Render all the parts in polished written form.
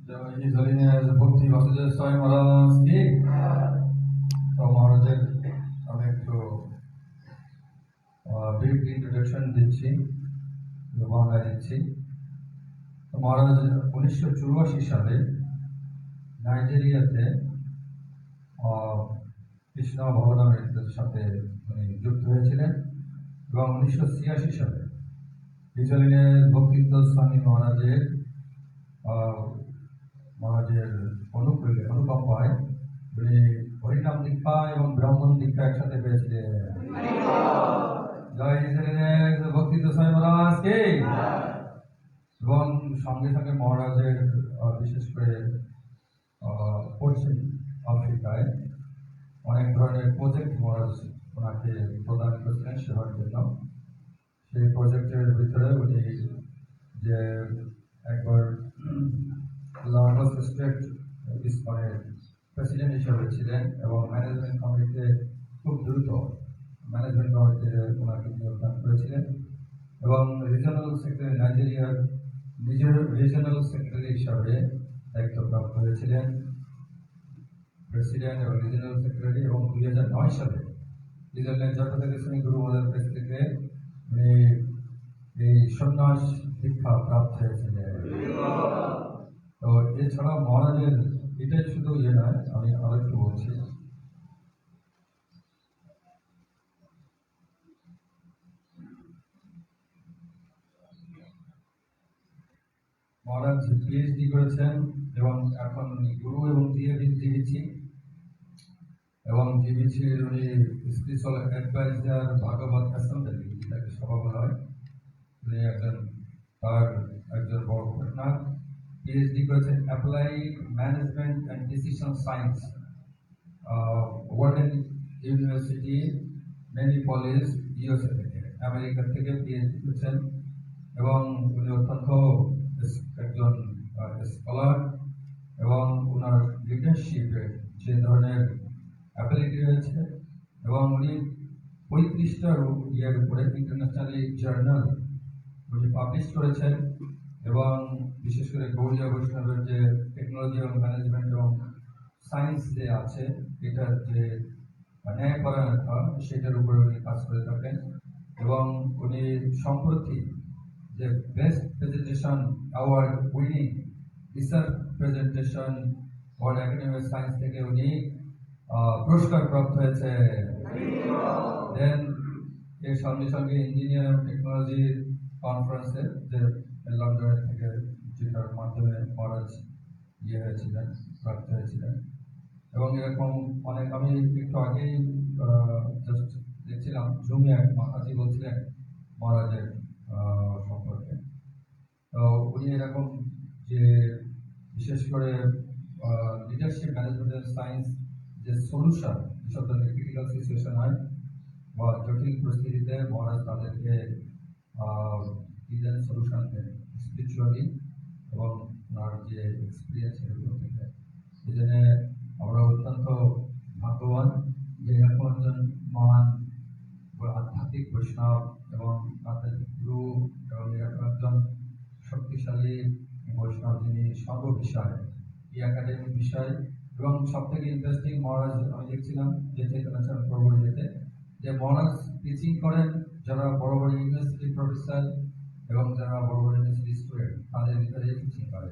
His Holiness Bhakti Vasudeva Swami Maharaj ki তো মহারাজের আমি একটু ব্রিফ ইন্ট্রোডাকশন দিচ্ছি, বাংলা দিচ্ছি। তো মহারাজ 1984 সালে নাইজেরিয়াতে কৃষ্ণ ভবনামৃতের সাথে উনি যুক্ত হয়েছিলেন এবং 1986 সালে হিজ হোলিনেস ভক্তি স্বামী মহারাজের অনুকম্পায় উনি হরিনাম দীক্ষা এবং ব্রাহ্মণ দীক্ষা একসাথে পেয়েছিলেন। জয় হিজ হোলিনেস ভক্তি স্বামী মহারাজ কে। এবং সঙ্গে সঙ্গে মহারাজের বিশেষ করে পশ্চিম আফ্রিকায় অনেক ধরনের প্রজেক্ট মহারাজ ওনাকে প্রদান করেছিলেন সেবার জন্য। সেই প্রজেক্টের ভিতরে উনি যে একবার লাগোস স্টেট ইসকনের প্রেসিডেন্ট হিসেবে ছিলেন এবং ম্যানেজমেন্ট কমিটিতে খুব দ্রুত ম্যানেজমেন্ট কমিটিতে ওনাকে যোগদান করেছিলেন এবং রিজনাল সেক্রেটারি নাইজেরিয়ার নিজের রিজনাল সেক্রেটারি হিসাবে দায়িত্বপ্রাপ্ত হয়েছিলেন প্রেসিডেন্ট এবং রিজনাল সেক্রেটারি। এবং 2009 সালে রিজনাল জগতের শ্রী গুরু মহারাজের কাছ থেকে উনি এই সন্ন্যাস দীক্ষা প্রাপ্ত হয়েছিলেন। তো এছাড়া মহারাজের এটাই শুধু ইয়ে নয়, আমি আরেকটু বলছি। মহারাজ পিএইচডি করেছেন এবং এখন গুরু এবং জিবিসি এবং জিবিসির উনি স্পিরিচুয়াল অ্যাডভাইজার ভাগবত অ্যাসেম্বলি, যেটাকে সভা বলা হয়, উনি একজন বড় ঘটনা। পিএইচডি করেছেন applied management and decision science, world university Minneapolis, USA থেকে, আমেরিকা থেকে পিএইচডি করেছেন এবং উনি অত্যন্ত একজন স্কলার এবং ওনার লিডারশিপের যে ধরনের অ্যাবিলিটি রয়েছে এবং উনি 35টা ইয়ের উপরে ইন্টারন্যাশনালি জার্নাল উনি পাবলিশ করেছেন এবং বিশেষ করে গৌড়ীয় বৈষ্ণবের যে টেকনোলজি এবং ম্যানেজমেন্ট এবং সায়েন্স যে আছে এটার যে ন্যায়পরায়ণতা সেটার উপরে উনি কাজ করে থাকেন এবং উনি সম্প্রতি যে best presentation award winning research presentation world academy of science থেকে উনি পুরস্কার প্রাপ্ত হয়েছে। দেন এর সঙ্গে সঙ্গে ইঞ্জিনিয়ারিং টেকনোলজি কনফারেন্সে যে লন্ডনের থেকে যেটার মাধ্যমে মহারাজ হয়েছিলেন, প্রাপ্ত হয়েছিলেন এবং এরকম অনেক। আমি একটু আগেই জাস্ট দেখছিলাম জুমে এক মাতাজি বলছিলেন মহারাজের সম্পর্কে। তো উনি এরকম যে বিশেষ করে লিডারশিপ ম্যানেজমেন্ট সায়েন্স যে সলিউশন, যেসব ধরনের ক্রিটিক্যাল সিচুয়েশন হয় বা জটিল পরিস্থিতিতে মহারাজ তাদেরকে ডিজাইন সলিউশন দেন স্পিরিচুয়ালি এবং ওনার যে এক্সপিরিয়েন্সের উপর থেকে। এই জন্য আমরা অত্যন্ত ভাগ্যবান যে এরকম একজন মহান আধ্যাত্মিক বৈষ্ণব এবং আধ্যাত্মিক গুরু এবং এরকম একজন শক্তিশালী বৈষ্ণব যিনি সর্ববিষয় এই একাডেমিক বিষয়। এবং সব থেকে ইন্টারেস্টিং মহারাজ আমি দেখছিলাম যে চৈতন্য প্রভুর যেতে যে মহারাজ টিচিং করেন যারা বড় বড় ইউনিভার্সিটি প্রফেসর এবং যারা বড় বড় ইউনিভার্সিটি স্টুডেন্ট তাদের ভিতরে টিচিং করে।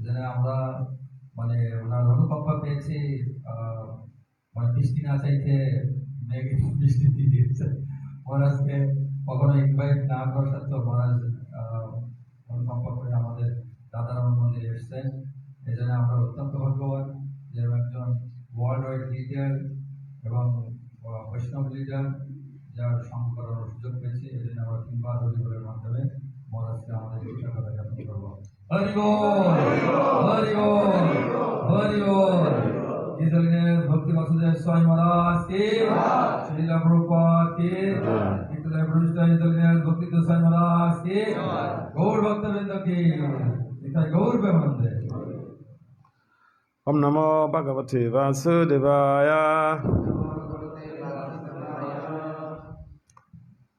যেন আমরা মানে ওনার অনুকম্পা পেয়েছি, মানে বৃষ্টি না চাইতে মেঘে বৃষ্টি দিয়ে দিয়েছে। মহারাজকে কখনো ইনভাইট না করা সত্ত্বেও মহারাজ অনুকম্পা করে আমাদের দাদারাম মন্দিরে এসছেন। এই জন্য আমরা অত্যন্ত ভাগ্যবান যে একজন ওয়ার্ল্ড ওয়াইড লিডার এবং বৈষ্ণব লিডার যার সঙ্গ করার সুযোগ পেয়েছি। এই জন্য আমরা 3 বার হরিবলের মাধ্যমে মহারাজকে আমাদের কৃতজ্ঞতা জ্ঞাপন করবো। হরি বল, হরি বল, হরি বল। হিজ হোলিনেস ভক্তি বাসুদেব স্বামী মহারাজ কি, শ্রীলা প্রভুপাদ কি, নিত্যদায় প্রবিষ্ট হিজ হোলিনেস ভক্তি স্বামী মহারাজ কি, গৌর ভক্তবৃন্দ কি, নিতাই গৌর প্রেমানন্দে। Om Namo Bhagavate Vasudevaya.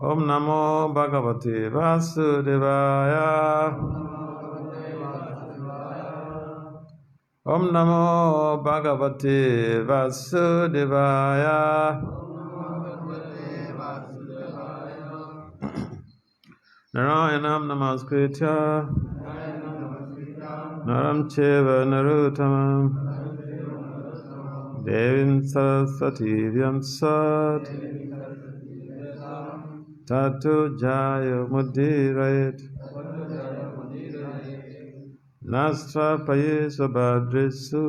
Om Namo Bhagavate Vasudevaya. Om Namo Bhagavate Vasudevaya. Narayanam Namaskritya Naram Cheva Naruttamam Devim Saraswati Vyamsat Tatu Jaya Mudirayet Nastra Payesva Bhadresu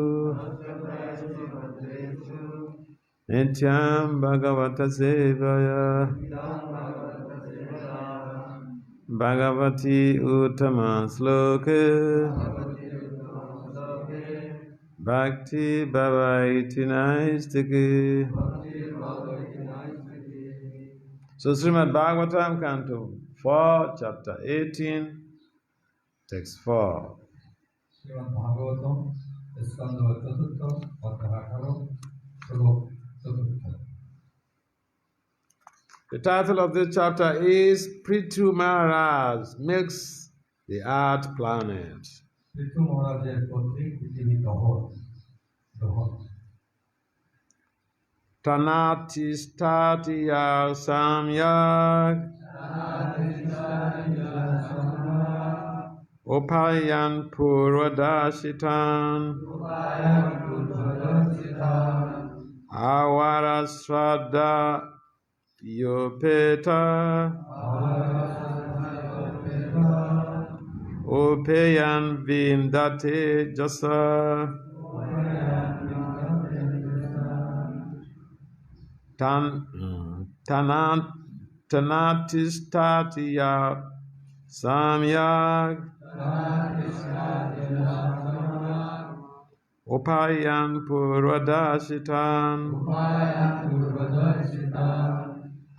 Nityam Bhagavata Sevaya Bhagavati Uttama Sloke Bhakti Bhavaiti Naistiki. So Srimad Bhagavatam, Canto 4, Chapter 18, Text 4. Srimad Bhagavatam, Skanda 4, Adhyaya 18, Shloka 4. The title of this chapter is Prithu Maharaj Milks the Earth Planet. Prithu Maharaja Potri Prithvi Dohon. Tanati Statiya Samyak Upayan Purvadashitan Awara Swadha Yopeta Upayan Vindate Jasa Tanati Statiya Samyak Upayan Purvadashitan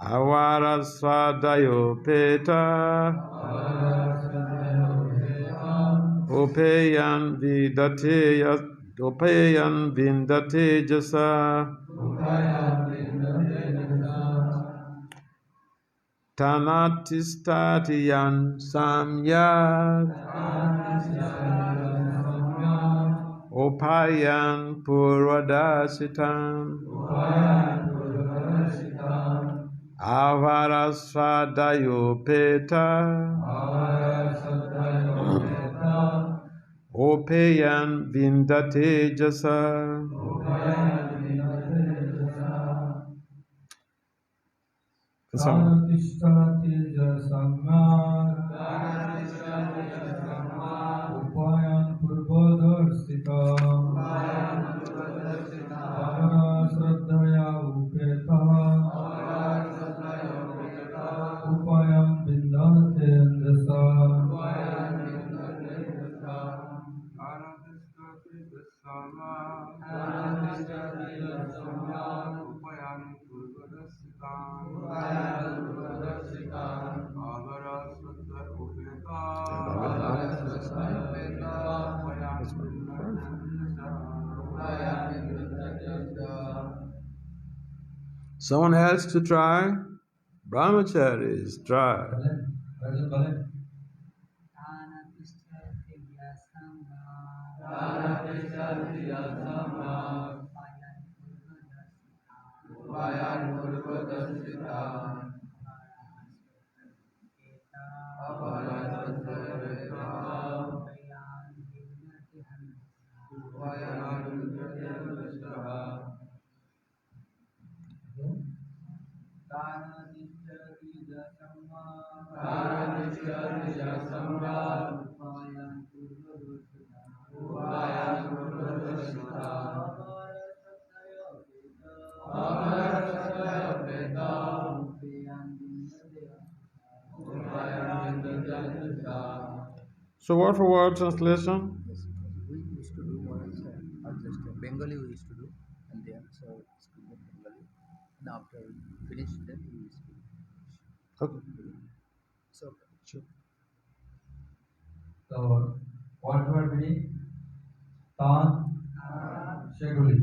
Awara Swadayo Peta Upayan Vindate Jasa Tanati Statiyan Samyak Upayan Purvadashitan Avara Svadayo Peta Upayan Vindate Jasa. Tanatishthati jasamma Upayan Purvadarsita Avara Shraddhaya Upeta Upayan Vindate Jasa Someone else to try? Brahmacharis, try. So word for word translation? Yes, we used to do once, just Bengali we used to do, and then so speak in Bengali, and after finish then we used to. Okay. So Sure. So, what word meaning? Tan, সেগুলি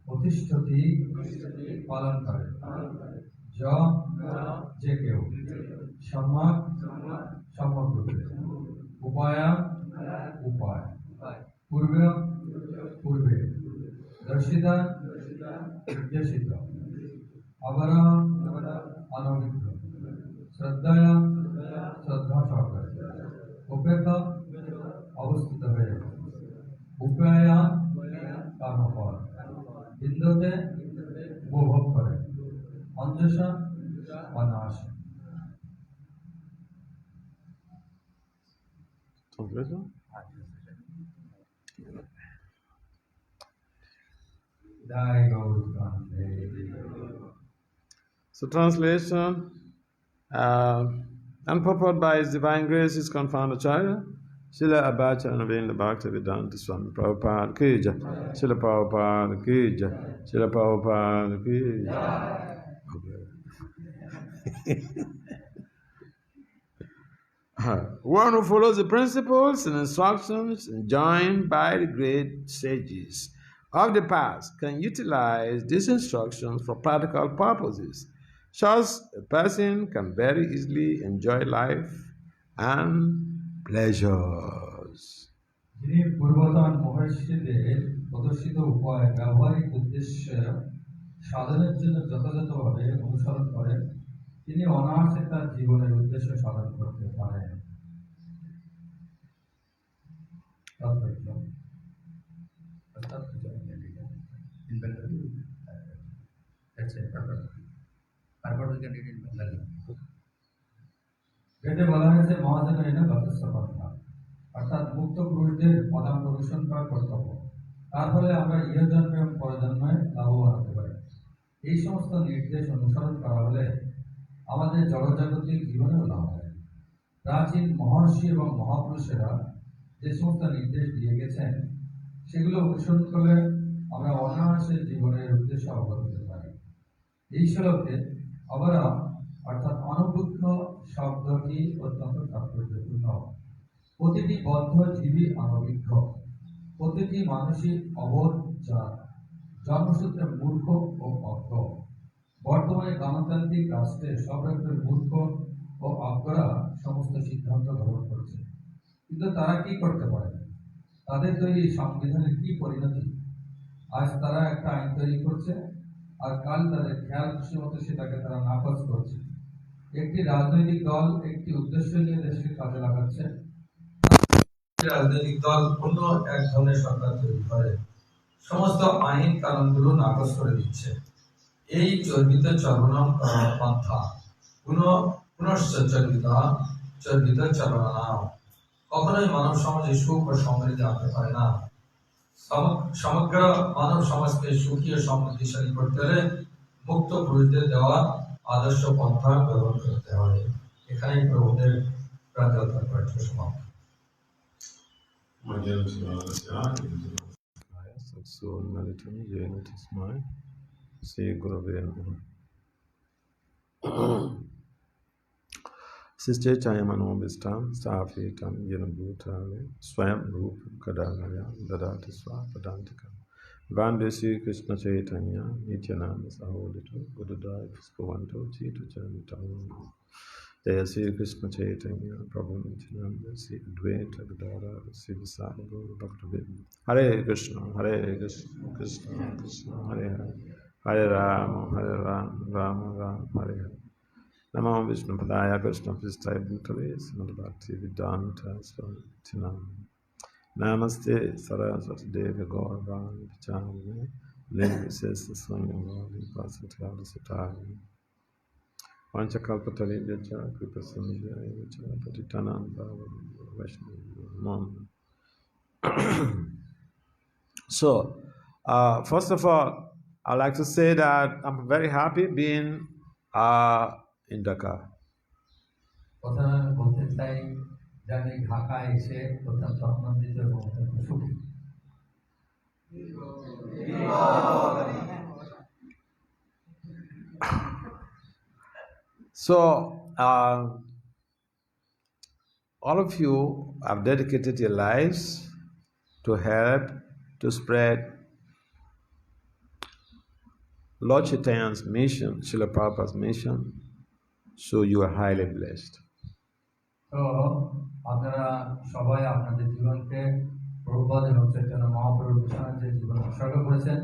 প্রতিষ্ঠিতি পালন করে যে কেউ সম্যক সম্যক রূপে উপায় পূর্বে Yoshida, Yoshida, Avara, Anavitra, Shraddhaya, Shraddha Shakar, Upeta, Avastita Vaya, Upaya, Karmapar, Indate, Ubhog Kare, Anjasha, Anasha. Translation? So translation, and purport by His Divine Grace, His Confounded Acharya, Srila Abhacharya Navindra Bhakti Vedanta Swami Prabhupada Ki Jai, Srila Prabhupada Ki Jai, Srila Prabhupada Ki Jai. One who follows the principles and instructions enjoined by the great sages of the past can utilize these instructions for practical purposes. Thus, a person can very easily enjoy life and pleasures. যিনি পূর্বতন মহর্ষিদের প্রদর্শিত উপায় ব্যবহারিক উদ্দেশ্যে সাধনের জন্য যথাযথভাবে অনুসরণ করেন, তিনি অনায়াসে তার জীবনের উদ্দেশ্য সাধন করতে পারেন। বেদে বলা হয়েছে মহাজনেন যথেষ্ট কথা, অর্থাৎ মুক্ত পুরুষদের পদাঙ্ক অনুসরণ করা কর্তব্য। তার ফলে আমরা ইহ জন্মে এবং পরজন্মে লাভবান হতে পারি। এই সমস্ত নির্দেশ অনুসরণ করা হলে আমাদের জগজাগতিক জীবনেও লাভ হয়। প্রাচীন মহর্ষি এবং মহাপুরুষেরা যে সমস্ত নির্দেশ দিয়ে গেছেন সেগুলো অনুসরণ করলে আমরা অনায়াসে জীবনের উদ্দেশ্যে অবগত হতে পারি। এই শ্লোকে অবরা অর্থাৎ অনুবুদ্ধ শব্দটি অত্যন্ত তাৎপর্যপূর্ণ। প্রতিটি বদ্ধ জীবী অনভিজ্ঞ, প্রতিটি মানুষই অবোধ জাত, জন্মসূত্রে মূর্খ ও অজ্ঞ। বর্তমানে গণতান্ত্রিক রাষ্ট্রে সব রকমের মূর্খ ও অজ্ঞরা সমস্ত সিদ্ধান্ত গ্রহণ করছে, কিন্তু তারা কি করতে পারে? তাদের তৈরি সংবিধানের কি পরিণতি? আজ তারা একটা আইন তৈরি করছে, আর কাল তাদের খেয়াল খুশি মতো সেটাকে তারা নাকচ করছে। একটি রাজনৈতিক দল একটি উদ্দেশ্য নিয়ে দেশকে কাজে লাগাচ্ছে, রাজনৈতিক দল অন্য এক ধরনের সরকার তৈরি করে সমস্ত আইন কানুনগুলো নাকচ করে দিচ্ছে। এই চর্বিত চর্বণম পন্থা চর্বিত চর্বণাম কখনোই মানব সমাজে সুখ ও সমৃদ্ধি আনতে পারে না। সমগ্র মানব সমাজকে সুখী ও সমৃদ্ধিশালী করতে হলে মুক্ত পুরুষদের দেওয়া আদর্শ পন্থা ব্যবহার করতে হয়। এখানেই প্রভুদের প্রাঞ্জলতার পাঠ্য সমাপ্ত। Sister Chayamanovistam, Stafitam, Yenabhutale, Swam Rup, Kadagaya, Dadati Swapadantikam, Vandesi Krishna Chaitanya, Nityananda Sahodito, Buddha, Puskavanto, Chita Chanitam, Jaya Sri Krishna Chaitanya, Prabhu Nityananda, Sri Advaita, Gadara, Sri Visakhadho, Bhakti Hare Krishna, Krishna Krishna, Hare Hare, Hare Rama, Rama Rama, Hare Hare. Namo Vishnu Padaya Krishna Pristaya Bhutale Srimad Bhakti Vedanta Swami Namaste Saraswati Devi Gauravani Vijayane Nirvisesa Swami Vali Pasatala Satari Vanchakalpatali Vyacha Kripasindhya Vyacha Patitananda Vaishnava. So, first of all, I'd like to say that I'm very happy being in Dhaka. প্রথমে আমি বলতে চাই যে আমি ঢাকা এসে অত্যন্ত আনন্দিত এবং অত্যন্ত সুখী। So, all of you have dedicated your lives to help to spread Lord Chaitanya's mission, Srila Prabhupada's mission, so you are highly blessed. তো আপনারা সবাই আপনাদের জীবনকে প্রভুপাদ এবং চৈতন্য মহাপ্রভুর মিশনের যে জীবন উৎসর্গ করেছেন,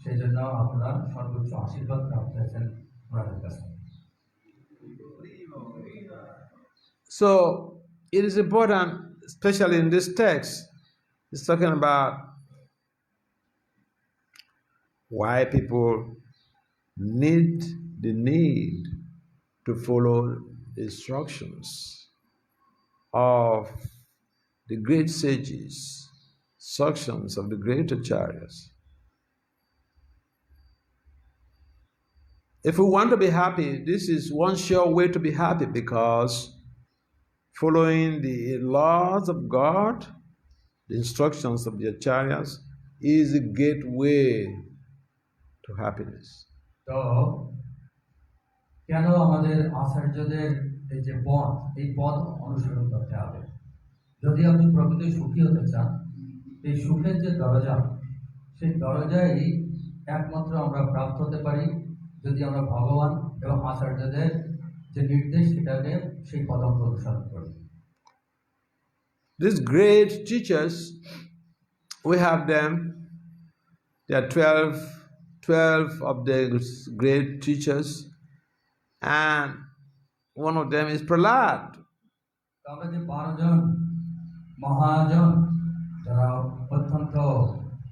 সেই জন্য আপনারা সর্বোচ্চ আশীর্বাদ প্রাপ্ত হয়েছেন ওনাদের কাছে। So it is important, especially in this text, it's talking about why people need to follow the instructions of the great sages, instructions of the great acharyas. If we want to be happy, this is one sure way to be happy, because following the laws of God, the instructions of the acharyas, is the gateway to happiness. তো কেন আমাদের আচার্যদের এই যে পথ, এই পথ অনুসরণ করতে হবে? যদি আপনি প্রকৃত সুখী হতে চান, এই সুখের যে দরজা, সেই দরজায় একমাত্র আমরা প্রাপ্ত হতে পারি যদি আমরা ভগবান এবং আচার্যদের যে নির্দেশ সেটাকে সেই পদক্ষেপ অনুসরণ করি। These great teachers, we have them. There are 12 of the great teachers, and one of them is Prahlad. আমরা যে 12 জন মহাজন যারা অত্যন্ত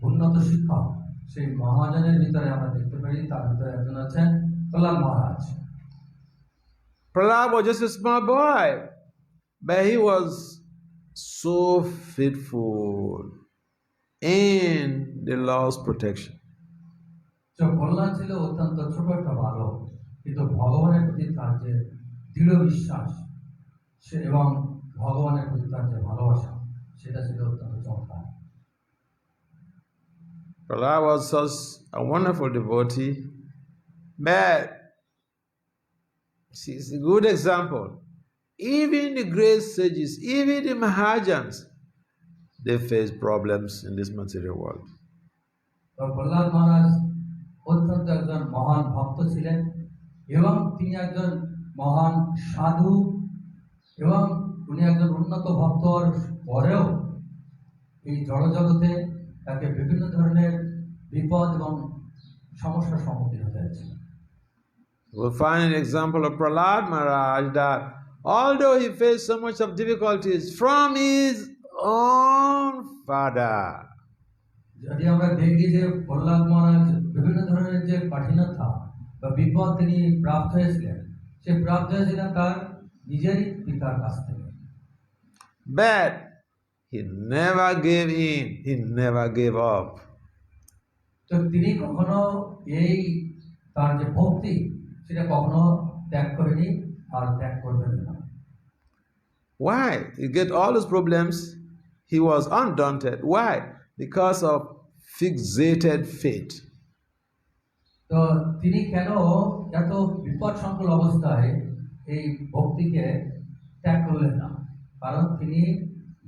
উন্নত শিক্ষক, সেই মহাজনের ভিতরে আমরা দেখতে পারি তার ভিতরে একজন আছেন প্রহ্লাদ মহারাজ। Prahlad was just a small boy, but he was so faithful in the Lord's protection. Prahlad ছিল অত্যন্ত ছোট একটা বালক, কিন্তু ভগবানের প্রতি তার যে দৃঢ় বিশ্বাস সে এবং ভগবানের প্রতি তার যে ভালোবাসা, সেটা ছিল অত্যন্ত চমৎকার। Prahlad was such a wonderful devotee, but it's a good example. Even the great sages, even the Maharajas, they face problems in this material world. Prahlad মহারাজ অত্যন্ত একজন মহান ভক্ত ছিলেন, এবং তিনি একজন মহান সাধু, এবং উনি একজন উন্নত ভক্ত হওয়ার পরেও এই জড়জগতে তাকে বিভিন্ন ধরনের বিপদ এবং সমস্যার সম্মুখীন হতে হয়েছে। We'll find an example of Prahlad Maharaj that although he faced so much of difficulties from his own father, যদি আমরা দেখি যে প্রহ্লাদ মহারাজ বিভিন্ন ধরনের যে কঠিনতা বা বিপদ তিনি প্রাপ্ত হয়েছিলেন, সে প্রাপ্ত হয়েছিলেন তার নিজেরই পিতার কাছ থেকে। but he never gave in, he never gave up. তো তিনি কখনো এই তার যে ভক্তি সেটা কখনো ত্যাগ করেনি, আর ত্যাগ করবেন না। Why? He get all his problems, he was undaunted. Why? Because of fixated faith. তো তিনি কেন এত বিপদ সংকুল অবস্থায় এই ভক্তিকে ত্যাগ করলেন না? কারণ তিনি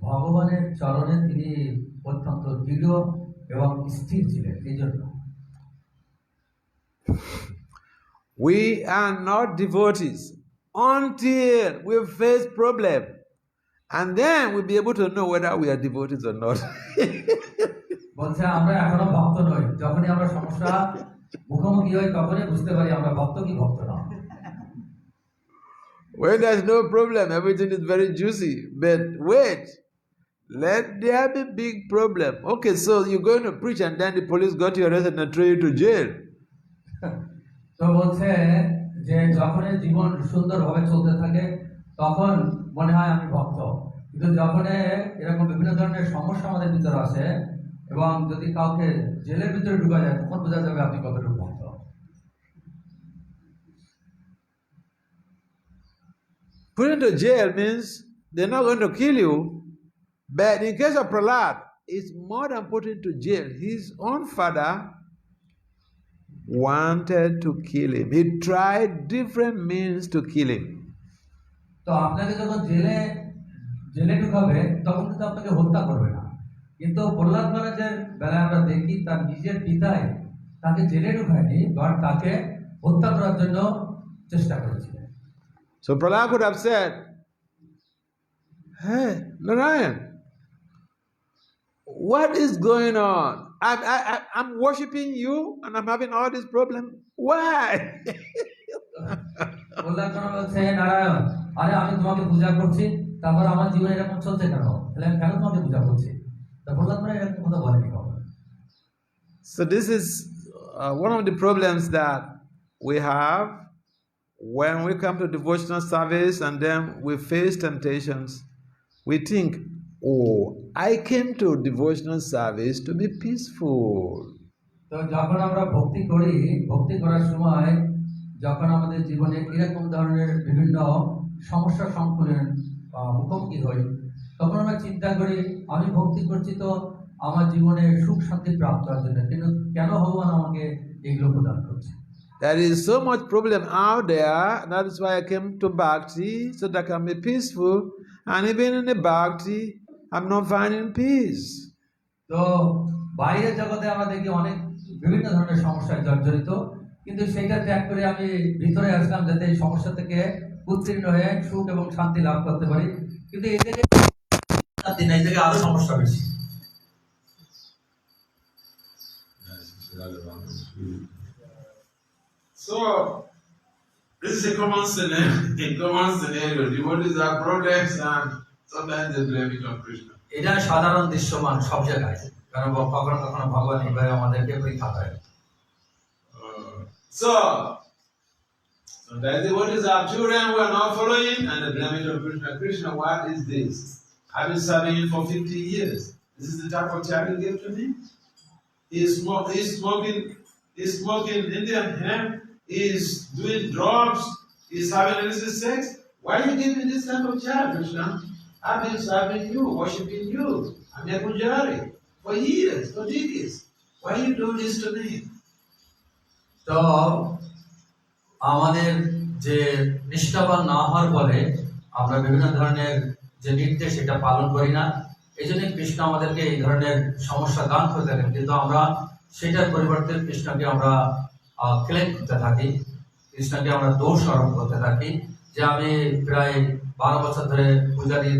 ভগবানের চরণে তিনি অত্যন্ত দৃঢ় এবং স্থির ছিলেন। এই জন্য We are not devotees until we face problem, and then we'll be able to know whether we are devotees or not. বলছে আমরা এখনো ভক্ত নই, যখনই আমরা সমস্যা মুখোমুখি হই তখনই বুঝতে পারি আমরা ভক্ত কি ভক্ত না। When there's no problem, everything is very juicy. But wait, let there be big problem. Okay, so you're going to preach and then the police got you arrested and throw you to jail. তো বলছে যে যখনই জীবন সুন্দরভাবে চলতে থাকে তখন মনে হয় আমি ভক্ত, কিন্তু যখন এরকম বিভিন্ন ধরনের সমস্যা আমাদের ভিতরে আসে এবং যদি কাউকে জেলের ভিতরে ঢুকা যায় তখন বোঝা যাবে আপনি কতটুকু ভক্ত। Put into jail means they're not going to kill you. But in case of Prahlad, it's more than put into jail. His own father wanted to kill him. He tried different means to kill him. তো আপনাকে যখন জেলে ঢুকাবে তখন কিন্তু আপনাকে হত্যা করবে না, কিন্তু প্রহ্লাদ মহারাজের বেলায় আমরা দেখি তার নিজের পিতাই তাকে জেলে ঢুকায়নি, বাট তাকে হত্যা করার জন্য চেষ্টা করেছিলেন। So Prahlad could have said, "Hey, Narayan, what is going on? I'm worshiping you and I'm having all this problem. Why? কল্যাণ বলছে নারায়ণ, আরে আমি তোমাকে পূজা করছি, তারপর আমার জীবনে এরকম চলছে কেন? তাহলে আমি কেন তোমাকে পূজা করছি? তা বললাম না, এরকম কথা বলেনি কখনো। So this is one of the problems that we have when we come to devotional service and then we face temptations. We think, oh, I came to devotional service to be peaceful. তো যখন আমরা ভক্তি করি, ভক্তি করার সময় যখন আমাদের জীবনে এরকম ধরনের বিভিন্ন সমস্যার সম্মুখীন মুখোমুখি হই, তখন আমরা চিন্তা করি আমি ভক্তি করছি তো আমার জীবনে সুখ শান্তি প্রাপ্ত হওয়ার জন্য, কিন্তু কেন ভগবান আমাকে এগুলো প্রদান করছে? There is so much problem out there. That is why I came to Bhakti, so that I can be peaceful. And even in the Bhakti, I'm not finding peace. তো বাইরের জগতে আমরা দেখি অনেক বিভিন্ন ধরনের সমস্যায় জর্জরিত, কিন্তু সেইটা ত্যাগ করে আমি ভিতরে আসলাম যাতে এই সমস্যা থেকে উত্তীর্ণ হয়ে সুখ এবং শান্তি লাভ করতে পারি। কিন্তু এই থেকে শান্তি নাই, এই থেকে আরো সমস্যা বেশি। So, this is a common scenario. Devotees have problems and sometimes they blame it on Krishna. এটা সাধারণ দৃশ্যমান সব জায়গায়, কারণ কখনো কখনো ভগবান এইভাবে আমাদেরকে পরীক্ষা করেন। So, sometimes devotees have children who are not following and they blame it on Krishna. Krishna, what is this? I've been serving you for 50 years. This is the type of child you give to me? He's smoking Indian hemp. He's doing drugs. He's having illicit sex. Why are you giving me this type of child, Krishna? I've been serving you, worshiping you. I'm a pujari for years, for decades. Why you do this to me? তো আমাদের যে নিষ্ঠাবান না হওয়ার ফলে আমরা বিভিন্ন ধরনের যে নির্দেশ সেটা পালন করি না, এই জন্য কৃষ্ণ আমাদেরকে এই ধরনের সমস্যা দান করে থাকেন, কিন্তু আমরা সেটার পরিবর্তে কৃষ্ণকে আমরা ক্লেম করতে থাকি, কৃষ্ণকে আমরা দোষ আরোপ করতে থাকি যে আমি প্রায় 12 বছর ধরে পূজারি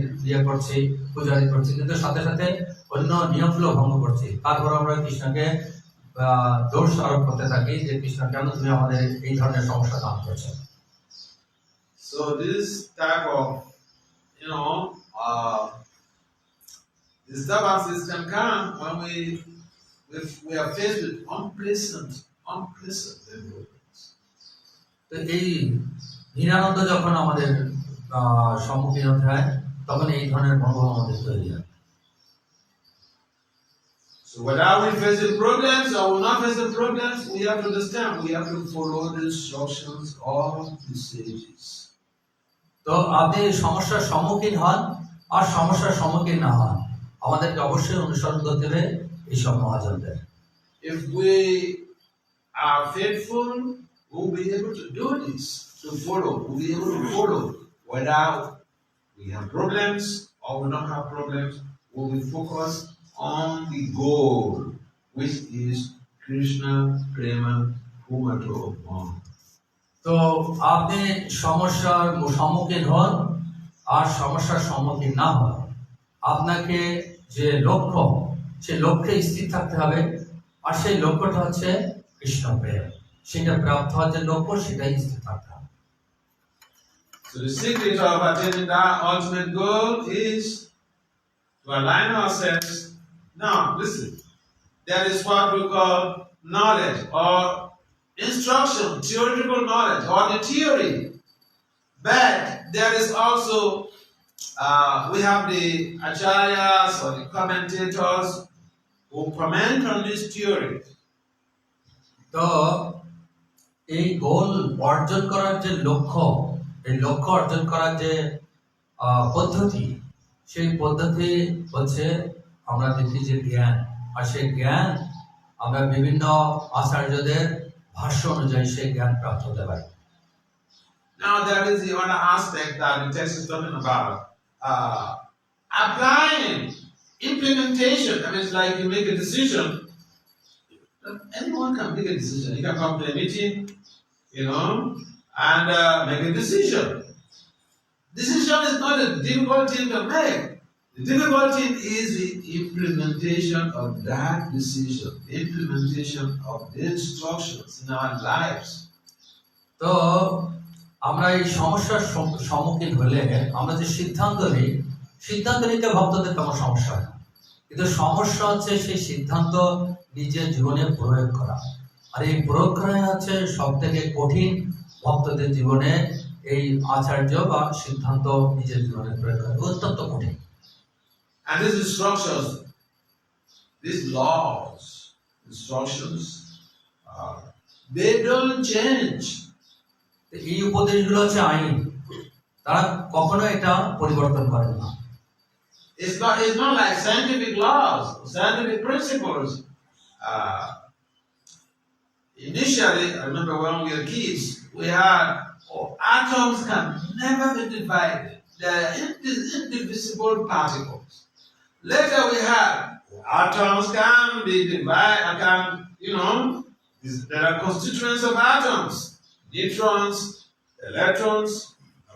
করছি, কিন্তু সাথে সাথে অন্য নিয়মগুলো ভঙ্গ করছি। তারপর আমরা কৃষ্ণকে দোষ আরোপ করতে থাকি যে কৃষ্ণ কেন তুমি আমাদের এই ধরনের সমস্যা দান করছো। So this type of, disturbances can come when we are faced with unpleasant developments. তো এই নিরানন্দ যখন আমাদের সম্মুখীন হতে হয়, তখন এই ধরনের মনোভাব আমাদের তৈরি হয়। So whether we face the problems or we not face the problems, we have to understand, we have to follow the instructions of the sages. তো আপনি সমস্যার সম্মুখীন হন আর সমস্যার সম্মুখীন না হন, আমাদেরকে অবশ্যই অনুসরণ করতে হবে এইসব মহাজনদের। If we are faithful, we'll be able to do this, to follow. We'll be able to follow. Whether we have problems or we don't have problems, we'll be focused on the goal, which is Krishna Prema Pumato Bham. তো আপনি সমস্যার সম্মুখীন হন আর সমস্যার সম্মুখীন না হন, আপনাকে যে লক্ষ্য সেই লক্ষ্যে স্থির থাকতে হবে, আর সেই লক্ষ্যটা হচ্ছে কৃষ্ণ প্রেম। সেটা প্রাপ্ত হওয়ার যে লক্ষ্য সেটাই স্থির থাকতে হবে। So the secret of attaining that ultimate goal is to align ourselves. Now, listen, there is what we call knowledge or instruction, theoretical knowledge or the theory. But there is also, we have the acharyas or the commentators who comment on this theory. তো এই গোল অর্জন করার যে লক্ষ্য, এই লক্ষ্য অর্জন করার যে পদ্ধতি, সেই পদ্ধতি হচ্ছে আমরা দেখি যে জ্ঞান, আর সেই জ্ঞান আমরা বিভিন্ন আচার্যদের ভাষ্য অনুযায়ী সেই জ্ঞান প্রাপ্ত হতে পারি। Now there is the other aspect that the text is talking about. Applying, implementation. I mean, it's like you make a decision. Anyone can make a decision. You can come to a meeting, and make a decision. Decision is not a difficult thing to make. The difficulty is the implementation of that decision, the implementation of the instructions in our lives. তো আমরা এই সমস্যার সম্মুখীন হলে আমরা যে সিদ্ধান্ত নিতে ভক্তদের তেমন সমস্যা হয় না, কিন্তু সমস্যা হচ্ছে সেই সিদ্ধান্ত নিজের জীবনে প্রয়োগ করা। আর এই প্রয়োগ করা হচ্ছে সব থেকে কঠিন ভক্তদের জীবনে। এই আচার্য বা সিদ্ধান্ত নিজের জীবনে প্রয়োগ করা অত্যন্ত কঠিন। And these instructions, these laws, instructions, they don't change. এই উপদেশগুলো হচ্ছে আইন, তারা কখনো এটা পরিবর্তন করেন না। It's not like scientific laws, scientific principles. Initially, I remember when we were kids, we had atoms can never be divided. They are indivisible particles. Later we had atoms can be divided, there are constituents of atoms, neutrons, electrons,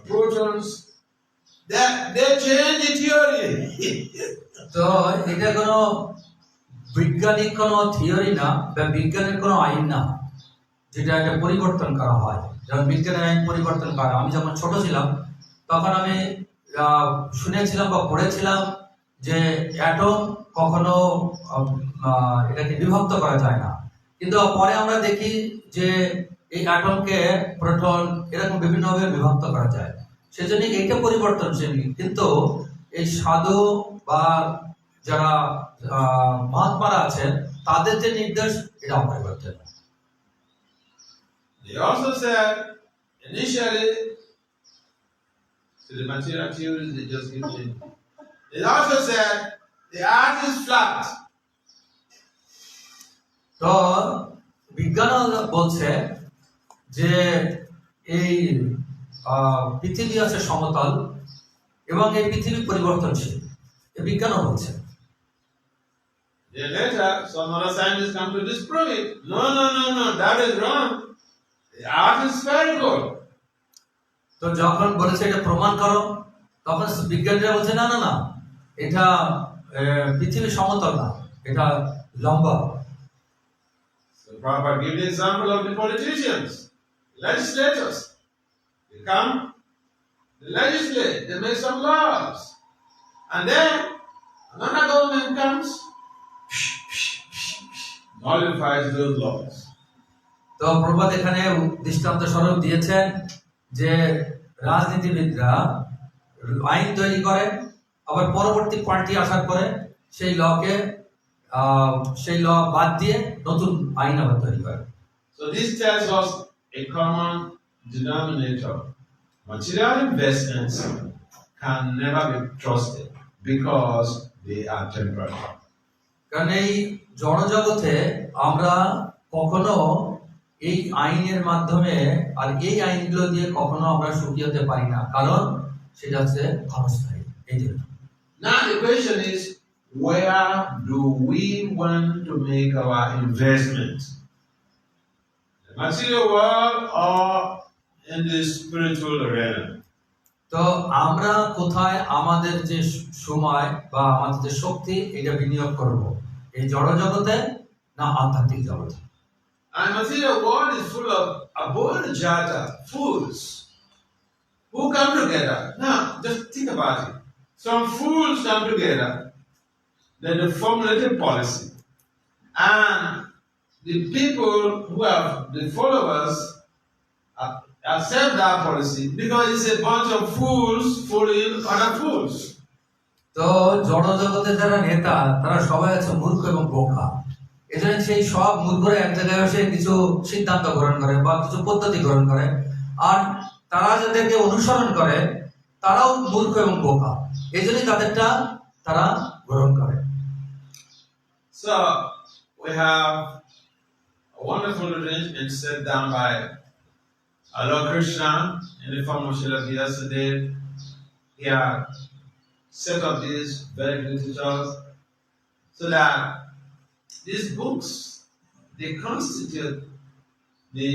protons. They change the theory. তো এটা কোনো বৈজ্ঞানিক কোনো theory না, বা বিজ্ঞানের কোনো আইন না যেটা এটা পরিবর্তন করা হয়। যেমন বিজ্ঞানের আইন পরিবর্তন করা, আমি যখন ছোট ছিলাম তখন আমি শুনেছিলাম বা পড়েছিলাম যে অ্যাটম কখনো এটাকে বিভক্ত করা যায় না, কিন্তু পরে আমরা দেখি যে এই অ্যাটমকে প্রোটন এরকম বিভিন্নভাবে বিভক্ত করা যায়। সেজন্য এইটা পরিবর্তনশীল, কিন্তু এই সাধু বা যারা মহাত্মারা আছেন তাদের যে নির্দেশ এটা অপরিবর্তন। They also said initially, to the material theories they just give me. They also said the earth is flat. তো বিজ্ঞান বলছে যে এই পৃথিবী আছে সমতল এবং এই পৃথিবী পরিবর্তনশীল, এই বিজ্ঞানও বলছে। Then later, some other scientists come to disprove it. No, that is wrong. The earth is spherical. তো যখন বলেছে এটা প্রমাণ করো, তখন বিজ্ঞানীরা বলছে না, এটা পৃথিবী সমতল না, এটা লম্বা। So Prabhupada gave the example of the politicians, legislators. They come, they legislate, they make some laws. And then another government comes, nullifies those laws. তো প্রভুপাদ এখানে দৃষ্টান্ত স্বরূপ দিয়েছেন যে রাজনীতিবিদরা আইন তৈরি করে, আবার পরবর্তী পার্টি আসার পরে সেই ল বাদ দিয়ে নতুন আইন আবার তৈরি করে। So this tells us a common denominator. Material investments can never be trusted because they are temporary. কারণ এই জড়জগতে আমরা কখনো এই আইনের মাধ্যমে আর এই আইনগুলো দিয়ে কখনো আমরা সুখী হতে পারি না, কারণ সেটা হচ্ছে ক্ষণস্থায়ী। এই জন্য Now the question is, where do we want to make our investment? The material world or in the spiritual arena? তো আমরা কোথায় আমাদের যে সময় বা আমাদের যে শক্তি এটা বিনিয়োগ করব, এই জড়জগতে না আধ্যাত্মিক জগতে? And material world is full of abodhijata, fools, who come together. Now, just think about it. Some fools come together, then they formulate a policy. And the people who have the followers accept that policy because it's a bunch of fools following other fools. তো জড়জগতের যারা নেতা তারা সবাই আছে মূর্খ এবং বোকা। এজন্য সেই সব মূর্খরা এক জায়গায় বসে কিছু সিদ্ধান্ত গ্রহণ করে বা কিছু পদ্ধতি গ্রহণ করে, আর তারা যাদেরকে অনুসরণ করে তারাও মূর্খ এবং বোকা, এজন্যই তাদেরটা তারা গ্রহণ করে। So we have a wonderful arrangement set down by our Lord Krishna in the form of Srila Vyasadeva. He had set up these very good teachers so that these books, they constitute the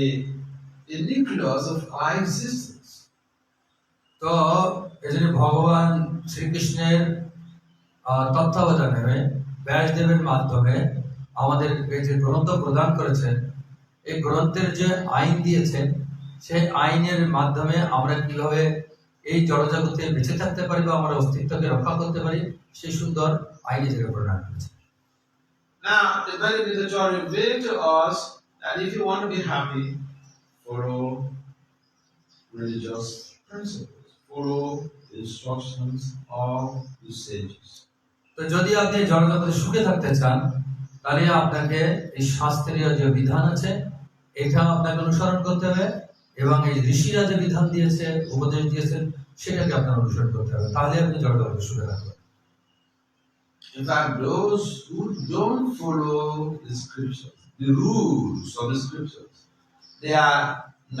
nucleus of our existence. তো এজন্য ভগবান শ্রীকৃষ্ণের তত্ত্বাবধানে ব্যাসদেবের মাধ্যমে আমাদের এই যে গ্রন্থ প্রদান করেছেন, এই গ্রন্থের যে আইন দিয়েছেন, সেই আইনের মাধ্যমে আমরা কিভাবে এই জড়জগতে বেঁচে থাকতে পারি বা আমার অস্তিত্বকে রক্ষা করতে পারি, সেই সুন্দর আইন হিসেবে প্রদান করেছে। Now, the Vedic literature revealed to us that if you want to be happy, follow religious principles, follow the instructions of the sages. তো যদি আপনি জড়জগতে সুখে থাকতে চান, তাহলে আপনাকে এই শাস্ত্রীয় যে বিধান আছে এটা আপনাকে অনুসরণ করতে হবে, এবং এই ঋষিরা যে বিধান দিয়েছে, উপদেশ দিয়েছেন, সেটাকে আপনার অনুসরণ করতে হবে, তাহলে আপনি জড়জগতে সুখে থাকবেন। In fact, those who don't follow the scriptures, the rules of the scriptures, they are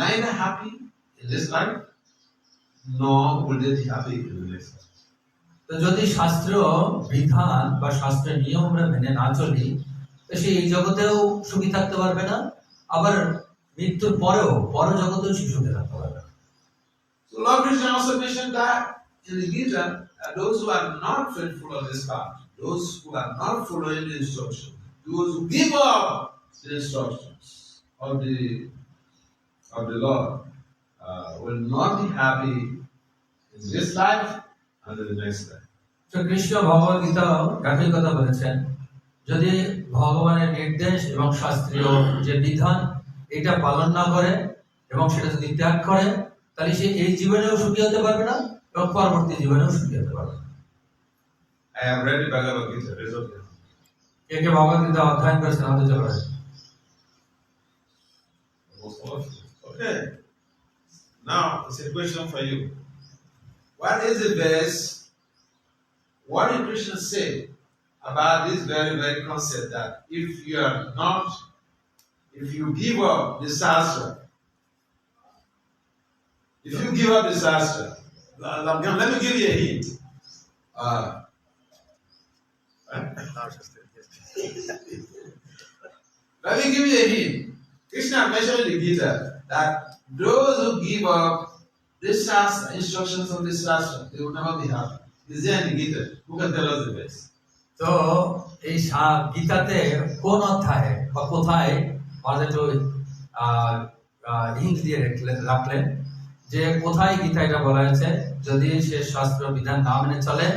neither happy in this life, nor will they be happy in the next life. তো যদি শাস্ত্র বিধান বা শাস্ত্রের নিয়ম আমরা মেনে না চলি, তো সে এই জগতেও সুখী থাকতে পারবে না, আবার মৃত্যুর পরেও পরজগতেও সে সুখী থাকতে পারবে না। So Lord Krishna also mentioned that in the Gita, that those who are not faithful on this path, those who are not following the instructions, those who give up the instructions of the Lord, will not be happy in this life and in the next life. তো কৃষ্ণ ভগবদ গীতা একই কথা বলেছেন, যদি ভগবানের নির্দেশ এবং শাস্ত্রীয় যে বিধান এটা পালন না করে এবং সেটা যদি ত্যাগ করে, তাহলে সে এই জীবনেও সুখী হতে পারবে না এবং পরবর্তী জীবনেও সুখী হতে পারবে না। I have read the Bhagavad Gita, raise up your hand. কে কে ভগবদ গীতা অধ্যয়ন করেছেন আমাদের জগতে? Almost all of you. Okay. Now, it's a question for you. What is the verse? What did Krishna say about this very, very concept that if you give up the Shastra, let me give you a hint. Let me give you a hint. Krishna mentioned in the Gita that those who give up the Shastra, instructions of the Shastra, they will never be happy. Is there in the Gita? Who can tell us the verse? তো এই গীতাতে কোন অধ্যায়ে বা কোথায় একটু হিংস দিয়ে রাখলেন যে কোথায় গীতা এটা বলা হয়েছে, যদি সে শাস্ত্র বিধান না মেনে চলে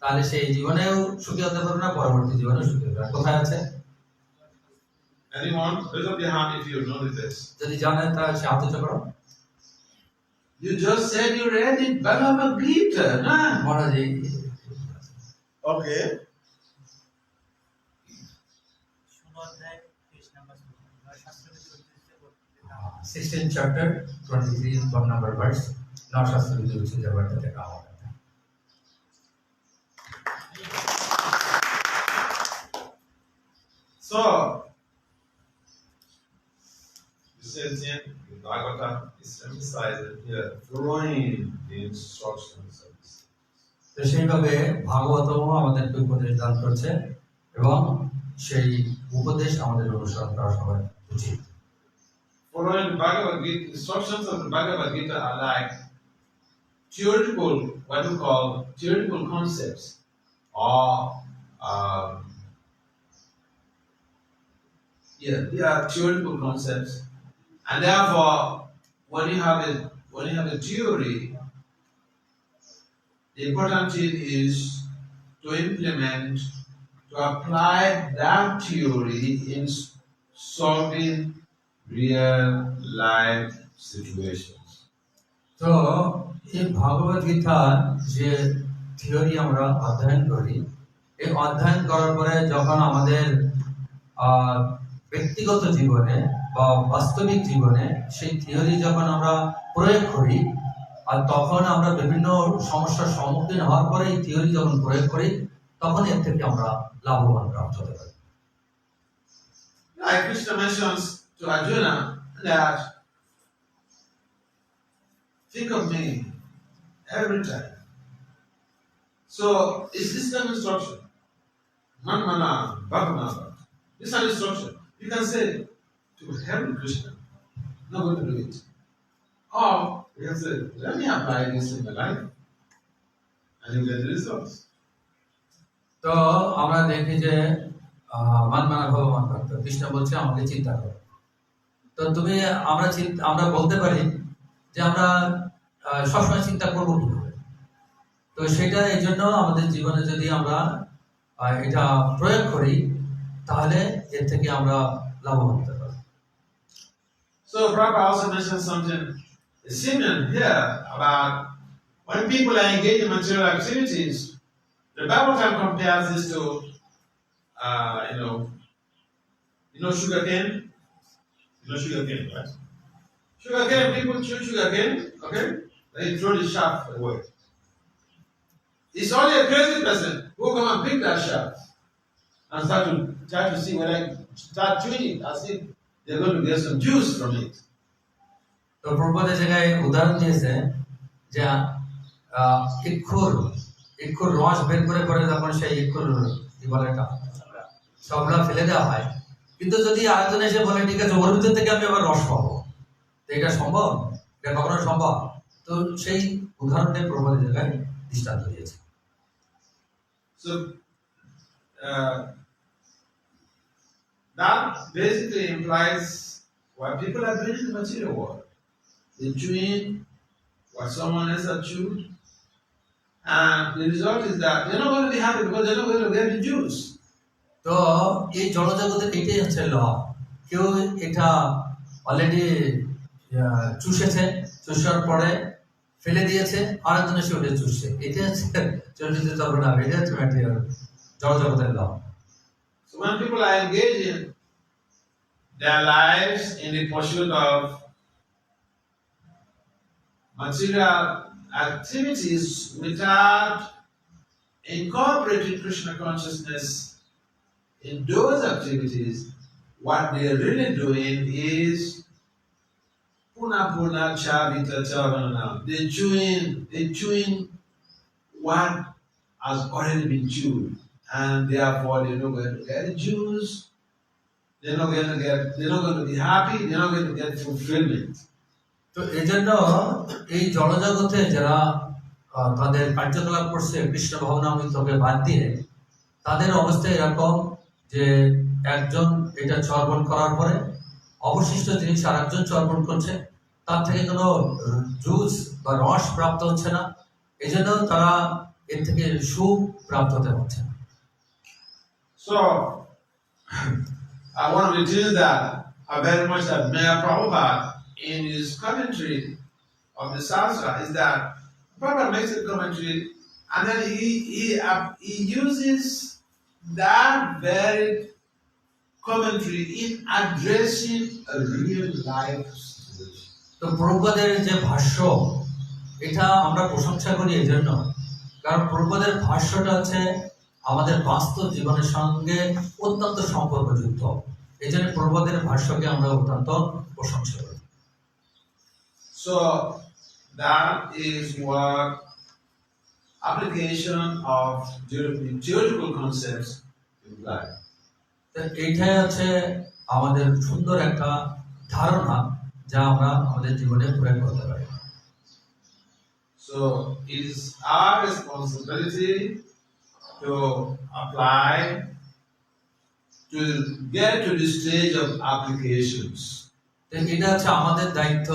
তাহলে সে এই জীবনেও সুখী হতে পারবে না, পরবর্তী জীবনেও সুখী হতে পারবে, কোথায় আছে? Anyone? Raise up your hand if you know the verse. যদি জানেন তাহলে সে হাত উঁচু করো। You just said you read it, Bhagavad Gita, nah? Maharaj, Okay. 16th chapter, 23 number verse, now शास्त्र विधि उचित जगह पे कहा हुआ है। So, the same thing in Bhagavatam is emphasizing here, following the instructions of the sages. তো সেইভাবে ভাগবতম আমাদেরকে উপদেশ দান করছে এবং সেই উপদেশ আমাদের অনুসরণ করা সবাই উচিত। Following the Bhagavad Gita, instructions of the Bhagavad Gita are like theoretical, what we call theoretical concepts, or they are theoretical concepts, and therefore, when you have a theory, the important thing is to implement, to apply that theory in solving real life situations. তো এই ভগবদ গীতার যে theory আমরা অধ্যয়ন করি, এই অধ্যয়ন করার পরে যখন আমাদের ব্যক্তিগত জীবনে বা বাস্তবিক জীবনে সেই থিওরি যখন আমরা প্রয়োগ করি, আর তখন আমরা বিভিন্ন সমস্যার সম্মুখীন হওয়ার পরে এই থিওরি যখন প্রয়োগ করি, তখন এর থেকে আমরা লাভবান প্রাপ্ত হতে পারি। Like Krishna mentions to Arjuna that think of me every time. So is this an instruction? Manmana, Bhagavata. This is an instruction. You can say to hell with Krishna, I'm not going to do it. Or you can say, let me apply this in my life, and you get the results. তো আমরা দেখি যে মান মানা ভগবান ভক্ত কৃষ্ণ বলছে আমাকে চিন্তা করো। তো তুমি আমরা বলতে পারি যে আমরা সবসময় চিন্তা করবো কিভাবে। তো সেটা এই জন্য আমাদের জীবনে যদি আমরা এটা প্রয়োগ করি তাহলে এর থেকে আমরা লাভবান হতে পারি। So Prabhupada also mentioned something similar here about when people are engaged in material activities. The Bhagavatam compares this to, sugarcane. You know sugarcane, right? Sugarcane, people chew sugarcane, okay? They throw the shaft away. It's only a crazy person who come and pick that shaft and try to see whether start chewing it as if they're going to get some juice from it. তো প্রভুপাদের জায়গায় উদাহরণ দিয়েছে যে ইক্ষুর রস বের করে পরে যখন সেই ইক্ষুর কি বলে এটা সবলা ফেলে দেওয়া হয়, কিন্তু যদি আরেকজন এসে বলে ঠিক আছে ওর ভিতর থেকে আমি আবার রস পাবো, তো এটা সম্ভব? এটা কখনো সম্ভব? তো সেই উদাহরণটাই প্রভুপাদের জায়গায় দৃষ্টান্ত দিয়েছে। So that basically implies what people are doing in the material world. They're chewing what someone else has chewed, and the result is that they're not going to be happy because they're not going to get the juice. তো এই জড়জগতের এটাই হচ্ছে ল। কেউ এটা already চুষেছে, চুষার পরে ফেলে দিয়েছে, আরেকজন এসে ওটা চুষছে। এটা হচ্ছে চরিত্র তর্ক না, এটা হচ্ছে ম্যাটেরিয়াল জড়জগতের ল। So when people are engaged in their lives in the pursuit of material activities without incorporating Krishna consciousness in those activities, what they're really doing is puna puna chavita chavana. They're chewing what has already been chewed, and therefore they're not going to get juice. They're not going to be happy. They're not going to get fulfillment. তো এই জন্য এই জড়জগতে যারা তাদের কার্যকলাপ করছে কৃষ্ণ ভবনামৃতকে বাদ দিয়ে, তাদের অবস্থা এরকম যে একজন এটা চর্বণ করার পরে অবশিষ্ট জিনিস আর একজন চর্বণ করছে, তার থেকে কোনো জুস বা রস প্রাপ্ত হচ্ছে না, এই জন্য তারা এর থেকে সুখ প্রাপ্ত হতে পারছে না। So one of the things that I very much admire Prabhupada in his commentary of the Sastra is that Prabhupada makes a commentary and then he uses that very commentary in addressing a real life situation. তো প্রভুপাদের যে ভাষ্য, এটা আমরা প্রশংসা করি এই জন্য কারণ প্রভুপাদের ভাষ্যটা হচ্ছে আমাদের বাস্তব জীবনের সঙ্গে অত্যন্ত সম্পর্কযুক্ত। এই জন্য প্রভুপাদের ভাষ্যকে আমরা অত্যন্ত প্রশংসা করি। So that is what application of theoretical concepts imply. এইটাই হচ্ছে আমাদের সুন্দর একটা ধারণা যা আমরা আমাদের জীবনে প্রয়োগ করতে পারি। So it is our responsibility to apply, to get to the stage of applications. এটা হচ্ছে আমাদের দায়িত্ব,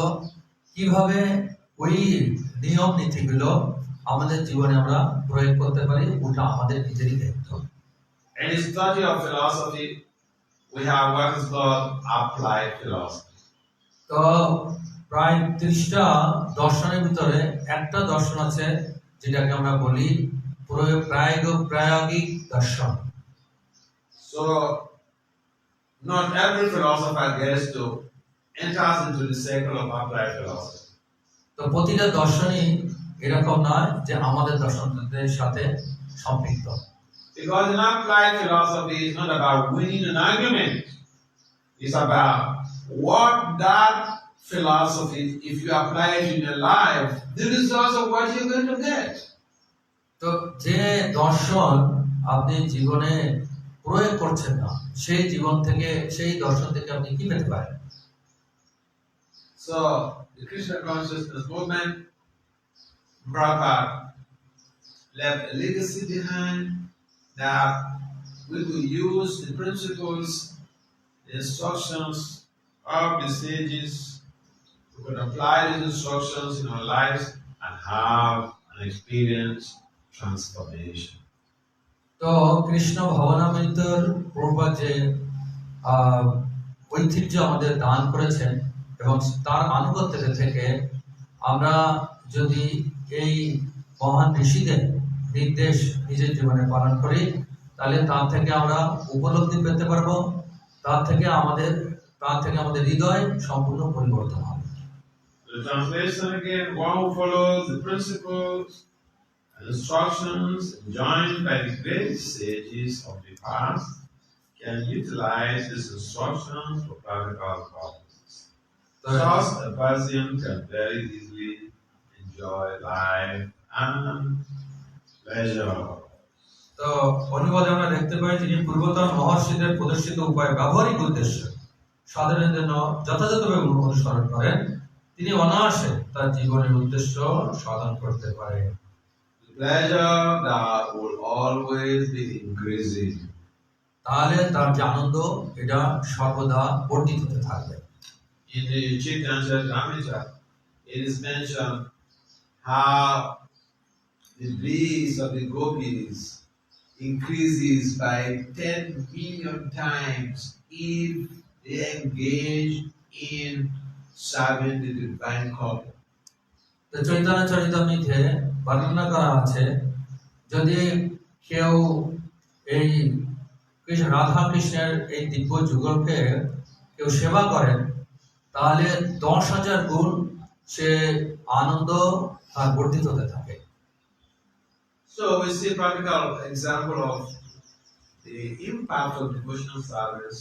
কিভাবে ওই নিয়ম নীতিগুলো আমাদের জীবনে আমরা প্রয়োগ করতে পারি, ওটা আমাদের নিজেরই দায়িত্ব। In the study of philosophy, we have what is called applied philosophy. তো প্রায় 30টা দর্শনের ভিতরে একটা দর্শন আছে যেটাকে আমরা বলি প্রায়োগিক দর্শন। So not every philosopher gets to enter into the circle of applied philosophy. তো প্রতিটা দর্শনই এরকম নয় যে আমাদের দর্শনদের সাথে সম্পৃক্ত। Because in applied philosophy is not about winning an argument. It's about what that philosophy, if you apply it in your life, the results of what you're going to get. তো যে দর্শন আপনি জীবনে প্রয়োগ করছেন না, সেই জীবন থেকে, সেই দর্শন থেকে আপনি কি পেতে পারেন? So the Krishna consciousness movement, Prabhupada left a legacy behind that we will use the principles, the instructions of the sages. We could apply these instructions in our lives and have an experience transformation. তো কৃষ্ণ ভবনামৃতর প্রভুপাদ যে ঐতিহ্য আমাদের দান করেছেন এবং তার আনুগত্যে থেকে আমরা যদি এই মহান ঋষিদের নির্দেশ নিজের জীবনে পালন করি তাহলে তার থেকে আমরা উপলব্ধি পেতে পারবো, তার থেকে আমাদের হৃদয় সম্পূর্ণ পরিবর্তন হবে। The translation again: one who follows the principles and instructions enjoined by the great sages of the past can utilize these instructions for practical purposes. Thus, a person can very easily enjoy life and pleasure. তো অনুবাদে আমরা দেখতে পাই তিনি পূর্বতন মহর্ষিদের প্রদর্শিত উপায় ব্যবহারিক উদ্দেশ্য সাধারণের জন্য যথাযথভাবে অনুসরণ করেন, তিনি অনায়াসে তার জীবনের উদ্দেশ্য সাধন করতে পারেন। Pleasure that will always be increasing. তাহলে তার যে আনন্দ এটা সর্বদা বর্ধিত হতে থাকবে। In the Chaitanya Charitamrita, it is mentioned how the bliss of the gopis increases by 10 million times if they engage in serving the divine couple. তো চৈতন্য চরিতামৃতে বর্ণনা করা আছে যদি কেউ এই রাধা কৃষ্ণের এই দিব্য যুগলকে কেউ সেবা করেন তাহলে 10,000 গুণ সে আনন্দ তার বর্ধিত হতে থাকে। So we see a practical example of the impact of devotional service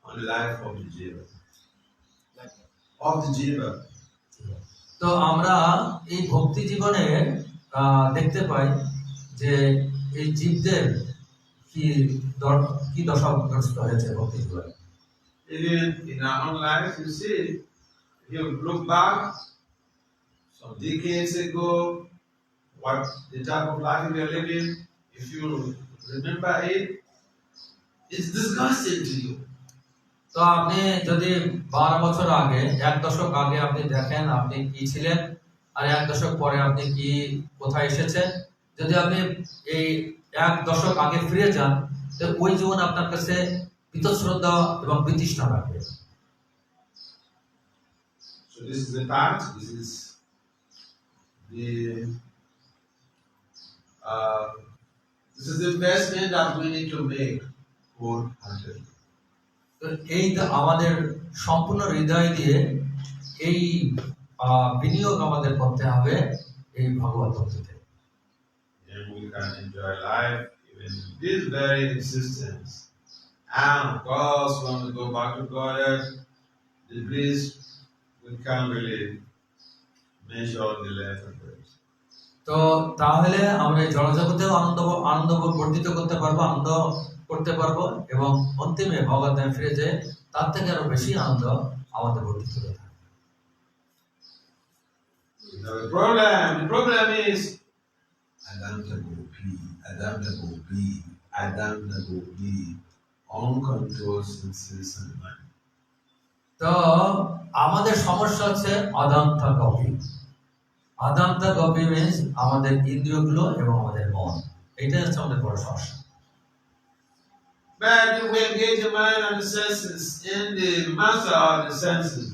on the life of the jiva. তো আমরা এই ভক্তি জীবনে দেখতে পাই যে এই জীবদের কি দশাগ্রস্ত হয়েছে ভক্তি জীবনে। Even in our own life, you see, if you look back some decades ago, what the type of life we are living, if you remember it, it's disgusting to you. তো আপনি যদি 12 বছর আগে, 1 দশক আগে আপনি দেখেন আপনি কি ছিলেন আর 1 দশক পরে আপনি কি কোথায় এসেছেন, যদি আপনি এই 1 দশক আগে ফিরে যান তো ওই জীবন আপনার কাছে বীতশ্রদ্ধা এবং বিতৃষ্ণা লাগবে। So this is the part, this is the investment that we need to make wholeheartedly. তো এই আমাদের সম্পূর্ণ হৃদয় দিয়ে এই বিনিয়োগ আমাদের করতে হবে এই ভগবত ভক্তিতে। And we can enjoy life even in this very existence. And of course, when we go back to God, the bliss we can't really measure the length of it. তো তাহলে আমরা এই জড়জগতেও আনন্দ বর্ধিত করতে পারবো, আনন্দ করতে পারবো এবং অন্তিমে ভগবত ফিরে যে তার থেকে আরো বেশি আনন্দ আমাদের বর্ধিত হতে থাকবে। The problem is Adamnagopi, uncontrolled senses and mind. তো আমাদের সমস্যা হচ্ছে অদান্তা গপি। অদান্তা গপি মিন্স আমাদের ইন্দ্রিয়গুলো এবং আমাদের মন, এটা হচ্ছে আমাদের বড় সমস্যা। But if we engage the mind and the senses in the master of the senses,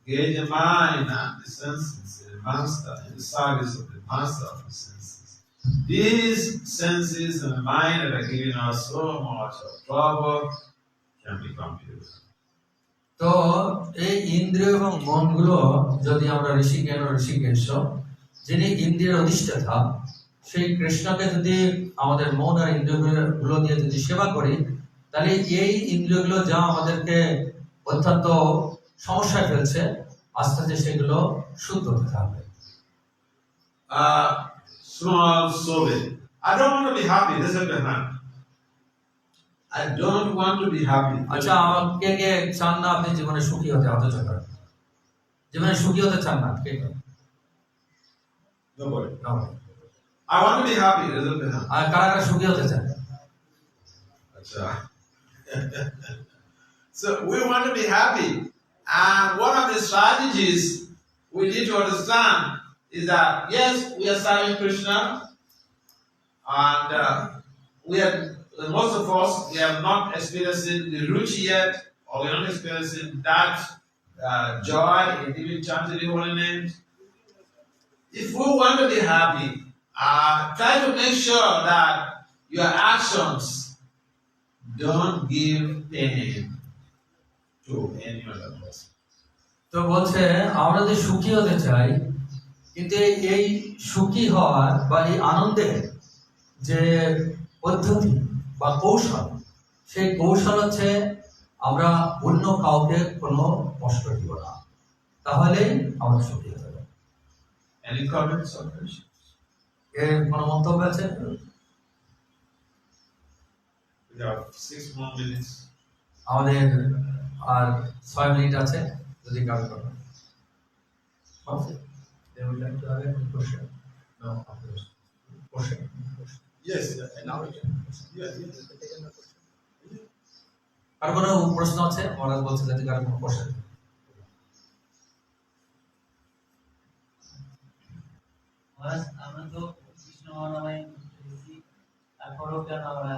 engage the mind and the senses in the master, in the service of the master of the senses. These senses and the mind that are giving us so much of trouble can become beautiful. তো এই ইন্দ্রিয় এবং মনগুলো যদি আমরা ঋষিকেশ যিনি ইন্দ্রিয়ের অধিষ্ঠাতা সেই কৃষ্ণকে যদি আমাদের মন আর ইন্দ্রিয়গুলো নিয়ে যদি সেবা করি তাহলে এই ইন্দ্রিয়গুলো যা আমাদেরকে অত্যন্ত সমস্যায় ফেলছে আস্তে আস্তে সেগুলো শুদ্ধ হতে থাকবে। Small soul. I don't want to be happy. This is the hand. I don't want to be happy. আচ্ছা, কে কে চান না আপনি জীবনে সুখী হতে? জীবনে সুখী হতে চান না কে কে? Nobody. No. I want to be happy. Raise up your hand. আর কারা কারা সুখী হতে চায়? Acha. So we want to be happy. And one of the strategies we need to understand is that, yes, we are serving Krishna, and most of us, we have not experiencing the ruchi yet, or we're not experiencing that joy in even chanting the holy names. If we want to be happy, try to make sure that your actions don't give pain to any other person. তো বলছে আমরা যদি সুখী হতে চাই, কিন্তু এই সুখী হওয়ার বা এই আনন্দের যে পদ্ধতি বা কৌশল, সেই কৌশল হচ্ছে আমরা অন্য কাউকে কোনো কষ্ট দিব না, তাহলেই আমরা সুখী হতে পারি। Any comments or questions? এর কোনো মন্তব্য আছে? We have 6 more minutes. আমাদের আর 6 মিনিট আছে, যদি কারো কোনো They would like to have a question. No, after this. Question. Yes. Now we can. Yes. আর কোনো প্রশ্ন আছে? মহারাজ বলছে যদি কারো কোনো কোশ্চেন। মহারাজ, আমরা তো কৃষ্ণ মহানামে পেয়েছি, তারপরেও কেন আমরা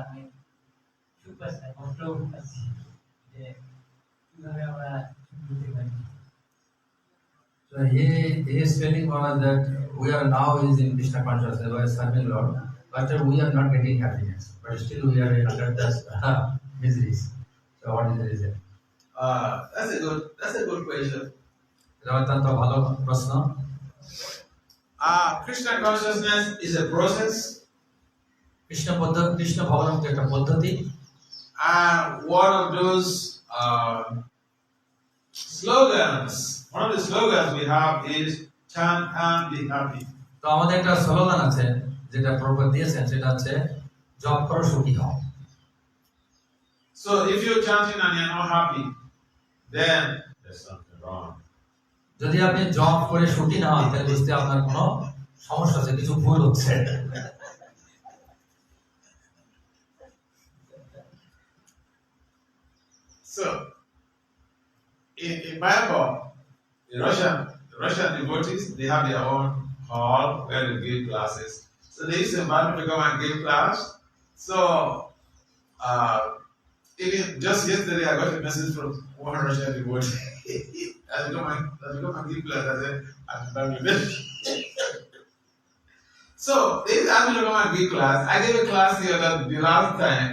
সুখ পাচ্ছি না, কষ্ট পাচ্ছি, যে কিভাবে আমরা সুখ পেতে পারি? So he is telling Maharaj that we are now is in Krishna consciousness, we are serving Lord, but we are not getting happiness, but still we are under the miseries. So what is the reason? That's a good question. এটা অত্যন্ত ভালো প্রশ্ন। Krishna consciousness is a process. Krishna ভগবান একটা পদ্ধতি। One of those slogans, one of the slogans we have is chant and be happy. তো আমাদের একটা স্লোগান আছে যেটা প্রভুপাদ দিয়েছেন, সেটা হচ্ছে জপ করো সুখী হও। So if you're chanting and you're not happy, then there's something wrong. যদি আপনি জপ করে সুখী না হন, তাহলে বুঝতে আপনার কোনো সমস্যা আছে, কিছু ভুল হচ্ছে। So in Bible, the Russian devotees, they have their own hall where they give classes. So they used to invite me to come and give class. So even just yesterday, I got a message from one Russian devotee. As I come and give class, I said, I'm Bangladesh. So they asked me to come and give class. I gave a class the last time.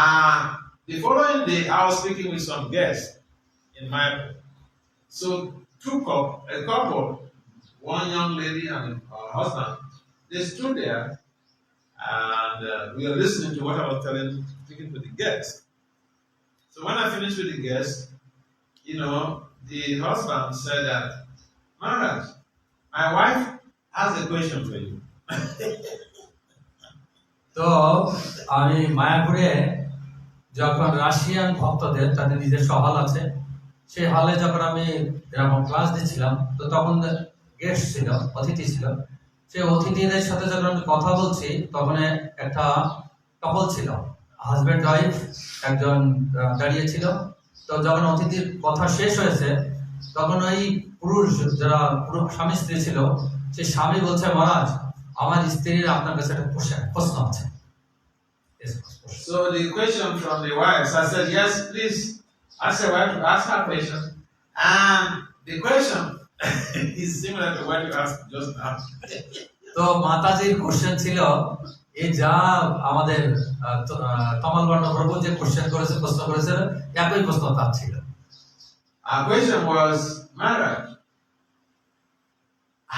And the following day, I was speaking with some guests in my. So a couple, one young lady and her husband, they stood there and we were listening to what I was speaking to the guests. So when I finished with the guests, the husband said that, Maharaj, my wife has a question for you. তো আমি মায়াপুরে যখন Russian ভক্তদের তাদের নিজস্ব হল আছে, সেই হলে যখন আমি এরকম ক্লাস দিচ্ছিলাম, তো তখন গেস্ট ছিল, অতিথি ছিল। সেই অতিথিদের সাথে যখন আমি কথা বলছি, তখন একটা কাপল ছিল, হাজব্যান্ড ওয়াইফ, একজন দাঁড়িয়ে ছিল। তো যখন অতিথির কথা শেষ হয়েছে, তখন ওই পুরুষ যারা স্বামী স্ত্রী ছিল, সেই স্বামী বলছে, মহারাজ, আমার স্ত্রীর আপনার কাছে একটা প্রশ্ন আছে। So the question from the wife, I said, yes, please ask your wife to ask her question. And the question is similar to what you asked just now. তো মাতাজির কোশ্চেন ছিল, এই যা আমাদের তমালবর্ণ প্রভু যে প্রশ্ন করেছে, একই প্রশ্ন তার ছিল। Our question was, Maharaj,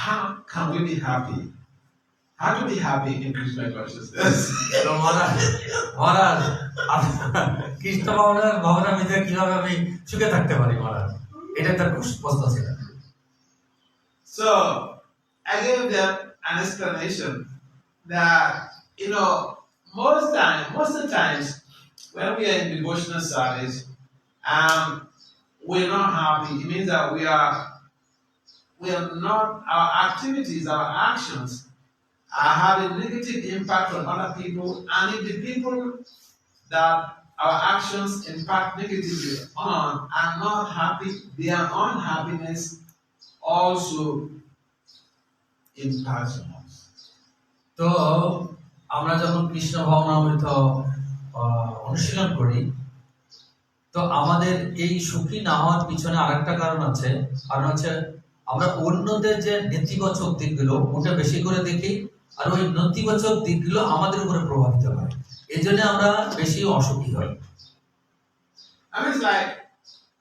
how can we be happy? How to be happy in Krishna consciousness? তো মহারাজ কৃষ্ণ ভাবনামিতে কিভাবে আমি সুখে থাকতে পারি মহারাজ, এটা তার প্রশ্ন ছিল। So I gave them an explanation that most of the times when we are in devotional service and we're not happy, it means that we are we are not, our activities, our actions are having negative impact on other people, and if the people that our actions impact negatively on are not happy, their unhappiness also impacts on us. তো আমরা যখন কৃষ্ণ ভাবনামৃত অনুশীলন করি, তো আমাদের এই সুখী না হওয়ার পিছনে আরেকটা কারণ আছে। কারণ হচ্ছে আমরা অন্যদের যে নেতিবাচক দিকগুলো ওটা বেশি করে দেখি, আর ওই নেতিবাচক দিকগুলো আমাদের উপরে প্রভাবিত হয়, এই জন্য আমরা বেশি অসুখী হই। I mean, it's like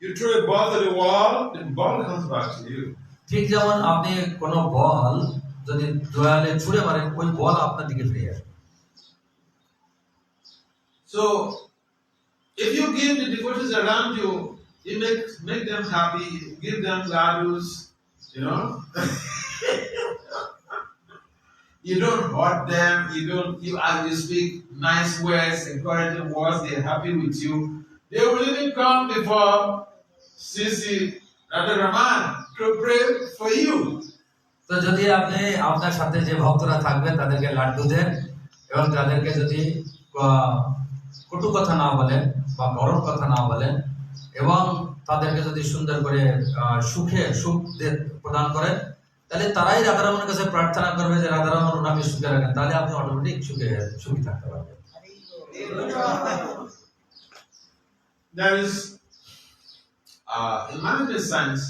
you throw a ball to the wall, the ball comes back to you. ঠিক যেমন আপনি কোনো বল যদি দেয়ালে ছুঁড়ে মারেন, ওই বল আপনার দিকে ফিরে আসবে। So, if you give the devotees around you, you make them happy, you give them ladus, you know. You don't hurt them, you as you speak nice words, encouraging words, they're happy with you. They will even come before Sisi Radha Raman to pray for you. তো যদি আপনি আপনার সাথে যে ভক্তরা থাকবেন তাদেরকে লাড্ডু দেন এবং তাদেরকে যদি কটু কথা না বলেন বা গরম কথা না বলেন এবং তাদেরকে যদি সুন্দর করে সুখ প্রদান করেন, তাহলে তারাই রাধারমণের কাছে প্রার্থনা করবে যে রাধারমণ ওনাকে সুখে রাখেন, তাহলে আপনি অটোমেটিক সুখী থাকতে পারবেন। There is, in management science,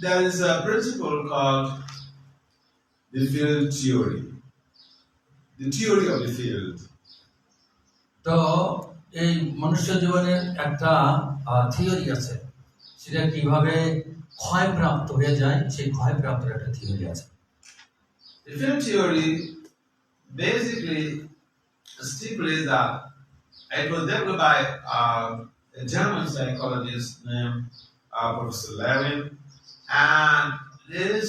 there is a principle called the field theory. The theory of the field. তো এই মনুষ্য জীবনের একটা থিওরি আছে, সেটা কিভাবে ক্ষয়প্রাপ্ত হয়ে যায়, সেই ক্ষয়প্রাপ্তের একটা থিওরি আছে। The field theory basically stipulates that it was developed by a German psychologist named Professor Levin, and this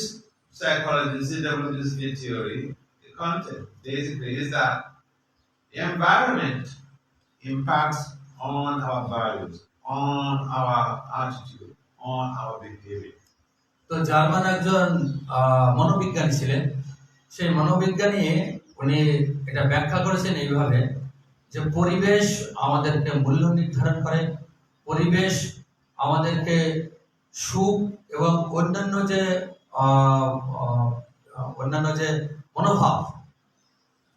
psychologist developed this field theory. The concept basically is that the environment impacts on our values, on our attitude, on our behavior. তো German একজন মনোবিজ্ঞানী ছিলেন, সেই মনোবিজ্ঞানী উনি এটা ব্যাখ্যা করেছেন এইভাবে যে পরিবেশ আমাদেরকে মূল্য নির্ধারণ করে, পরিবেশ আমাদেরকে সুখ এবং অন্যান্য যে মনোভাব,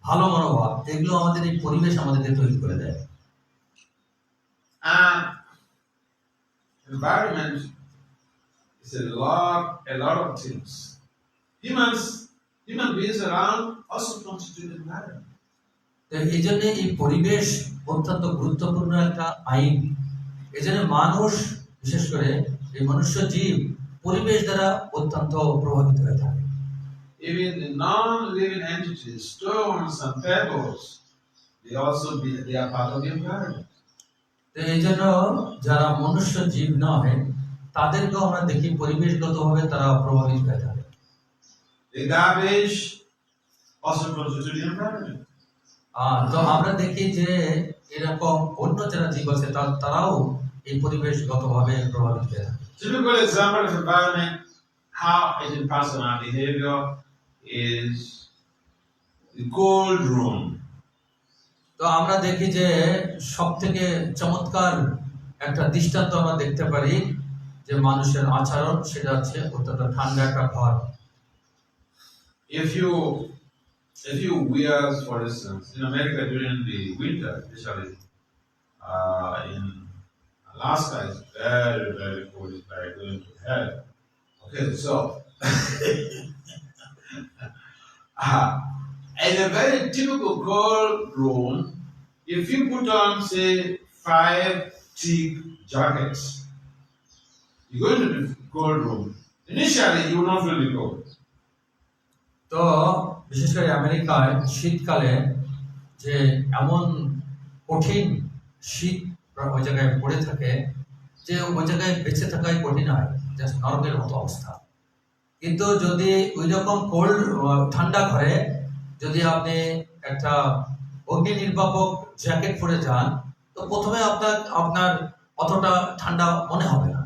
ভালো মনোভাব, এগুলো আমাদের এই পরিবেশ আমাদেরকে তৈরি করে দেয়। Environment is a lot of things. Human beings around also constitute environment. তো এই জন্য এই পরিবেশ অত্যন্ত গুরুত্বপূর্ণ একটা আইন। এই জন্য মানুষ, বিশেষ করে এই মনুষ্য জীব পরিবেশ দ্বারা অত্যন্ত প্রভাবিত হয়ে থাকে। Even the non-living entities, stones and pebbles, they are part of the environment. তো এই জন্য যারা মনুষ্য জীব নয় তাদেরকেও আমরা দেখি পরিবেশগতভাবে তারা প্রভাবিত হয়ে থাকে। The garbage also constitutes the environment. তো আমরা দেখি যে এরকম অন্য যারা জীব আছে তারাও এই পরিবেশগতভাবে প্রভাবিত হয়ে থাকে। Typical example of environment, how it impacts on our behavior, is the cold room. তো আমরা দেখি যে সব থেকে চমৎকার একটা দৃষ্টান্ত আমরা দেখতে পারি যে মানুষের আচরণ, সেটা হচ্ছে অত্যন্ত ঠান্ডা একটা ঘর। If you wear, for instance, in America during the winter, especially in Alaska, it's very, very cold. It's like going to hell. Okay, so in a very typical cold room, if you put on, say, 5 thick jackets, you go into the cold room. Initially, you will not feel the cold. তো বিশেষ করে আমেরিকায় শীতকালে যে এমন কঠিন শীত ওই জায়গায় পড়ে থাকে যে ওই জায়গায় বেঁচে থাকাই কঠিন হয়, জাস্ট নরকের মতো অবস্থা। কিন্তু যদি ওই রকম ঠান্ডা ঘরে যদি আপনি একটা অগ্নি নির্বাপক জ্যাকেট পরে যান, তো প্রথমে আপনার অতটা ঠান্ডা মনে হবে না।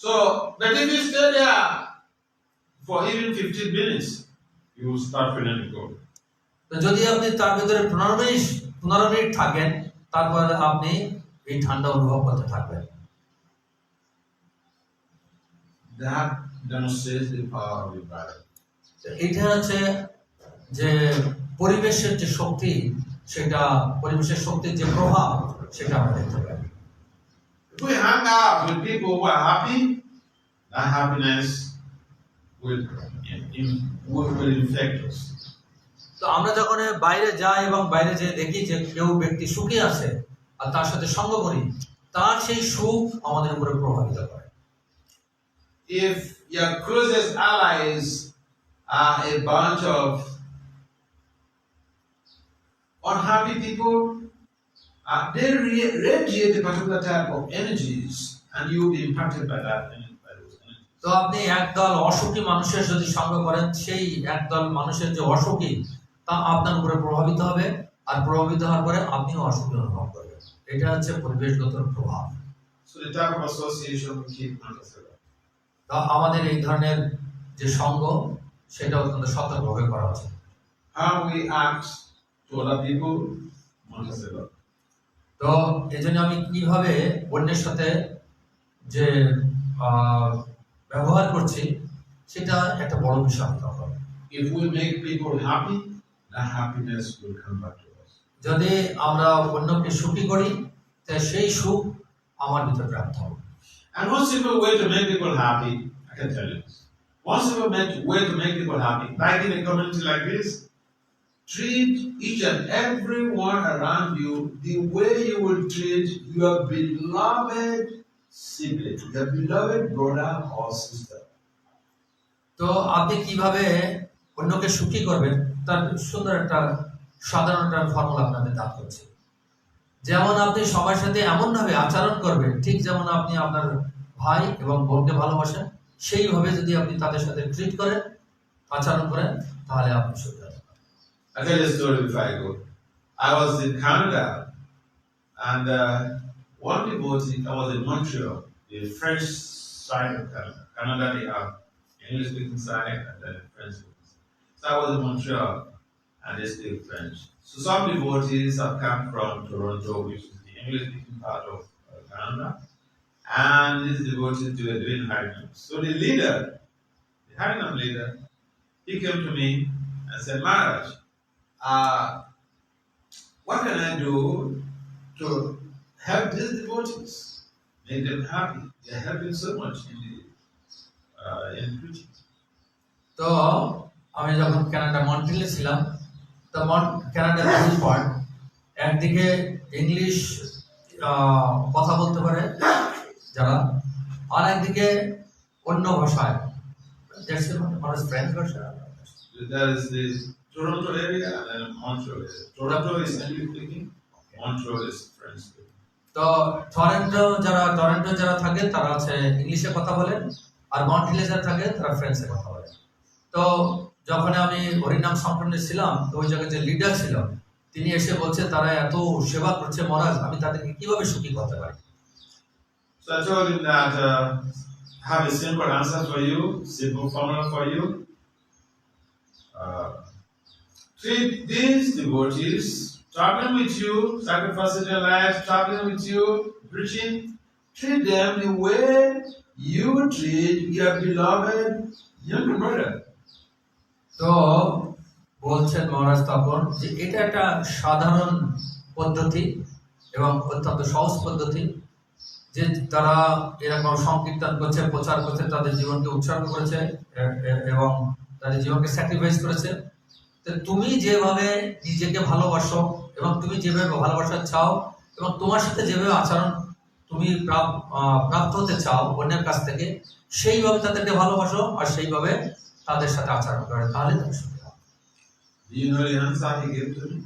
So, but if you stay there for even 15 minutes, you will start feeling it go. তো যদি আপনি তার ভিতরে 15 মিনিট থাকেন, তারপর আপনি এই ঠান্ডা অনুভব করতে থাকবেন। That demonstrates the power of the body. এটা হচ্ছে যে পরিবেশের যে শক্তি, সেটা পরিবেশের শক্তির যে প্রভাব, সেটা আমরা দেখতে পাই। If we hang out with people who are happy, that happiness will infect us. তো আমরা যখন বাইরে যাই এবং বাইরে যেয়ে দেখি যে কেউ ব্যক্তি সুখী আছে আর তার সাথে সঙ্গ করি, তার সেই সুখ আমাদের উপরে প্রভাবিত করে। If your closest allies are a bunch of unhappy people, they radiate a particular type of energies, and you will be impacted by that by those energies. তো আপনি একদল অসুখী মানুষের যদি সঙ্গ করেন, সেই একদল মানুষের যে অসুখী, তা আপনার উপরে প্রভাবিত হবে, আর প্রভাবিত হওয়ার পরে আপনিও অসুখী অনুভব করবেন। এটা হচ্ছে পরিবেশগত প্রভাব। So the type of association we keep understand. তা আমাদের এই ধরনের যে সঙ্গ, সেটা অত্যন্ত সতর্কভাবে করা উচিত। How we act to other people, understand. তো এই জন্য আমি কিভাবে অন্যের সাথে যে ব্যবহার করছি, সেটা একটা বড় বিষয় হতে হবে। If we make people happy, that happiness will come back to us. যদি আমরা অন্যকে সুখী করি, তা সেই সুখ আমার ভিতরে প্রাপ্ত হবে। And one simple way to make people happy, I can tell you this. One simple way to make people happy, like in a community like this, treat each and every one around you the way you will treat your beloved sibling, your beloved brother or sister. তো আপনি কিভাবে অন্যকে সুখী করবেন, তার সুন্দর একটা সাধারণ একটা ফর্মুলা আপনাদের দান করছি। যেমন আপনি সবার সাথে এমন ভাবে আচরণ করবেন, ঠিক যেমন আপনি আপনার ভাই এবং বোনকে ভালোবাসেন, সেইভাবে যদি আপনি তাদের সাথে ট্রিট করেন, আচরণ করেন, তাহলে আপনি সুখী হবেন। I'll tell you a story before I go. I was in Canada, and one devotee, I was in Montreal, the French side of Canada. Canada, they have English-speaking side and then the French-speaking side. So I was in Montreal, and they speak French. So some devotees have come from Toronto, which is the English-speaking part of Canada, and these devotees were doing Harinam. So the leader, the Harinam leader, he came to me and said, Maharaj, what can I do to help these devotees, make them happy? They're helping so much in preaching. তো আমি যখন Canada মন্ট্রিলে ছিলাম, তো কানাডার দুই part, একদিকে English কথা বলতে পারে যারা, আর একদিকে অন্য ভাষায়, ফ্রেঞ্চ ভাষা। There is the Toronto area and then Montreal area. Toronto is English speaking, Montreal is French speaking. তো টরন্টো যারা থাকে তারা আছে ইংলিশে কথা বলেন, আর মন্ট্রিলে যারা থাকে তারা ফ্রেঞ্চে কথা বলেন। তো যখন আমি হরিনাম সংকলনে ছিলাম, তো ওই জায়গায় যে লিডার ছিল, তিনি এসে বলছে তারা এত সেবা করছে মহারাজ, আমি তাদেরকে কিভাবে সুখী করতে পারি। So I told him that I have a simple answer for you, simple formula for you. Treat these devotees, traveling with you, sacrificing their lives, traveling with you, preaching, treat them the way you treat your beloved younger brother. তো বলছেন মহারাজ তখন যে এটা একটা সাধারণ পদ্ধতি এবং অত্যন্ত সহজ পদ্ধতি, যে তারা এরকম সংকীর্তন করছে, প্রচার করছে, তাদের জীবনকে উৎসর্গ করেছে এবং তাদের জীবনকে স্যাক্রিফাইস করেছে। তো তুমি যেভাবে নিজেকে ভালোবাসো এবং তুমি যেভাবে ভালোবাসা চাও এবং তোমার সাথে যেভাবে আচরণ তুমি প্রাপ্ত হতে চাও অন্যের কাছ থেকে, সেইভাবে তাদেরকে ভালোবাসো আর সেইভাবে তাদের সাথে আচরণ করে, তাহলে তুমি সুখী হবে। Do you know the answer he gave to me?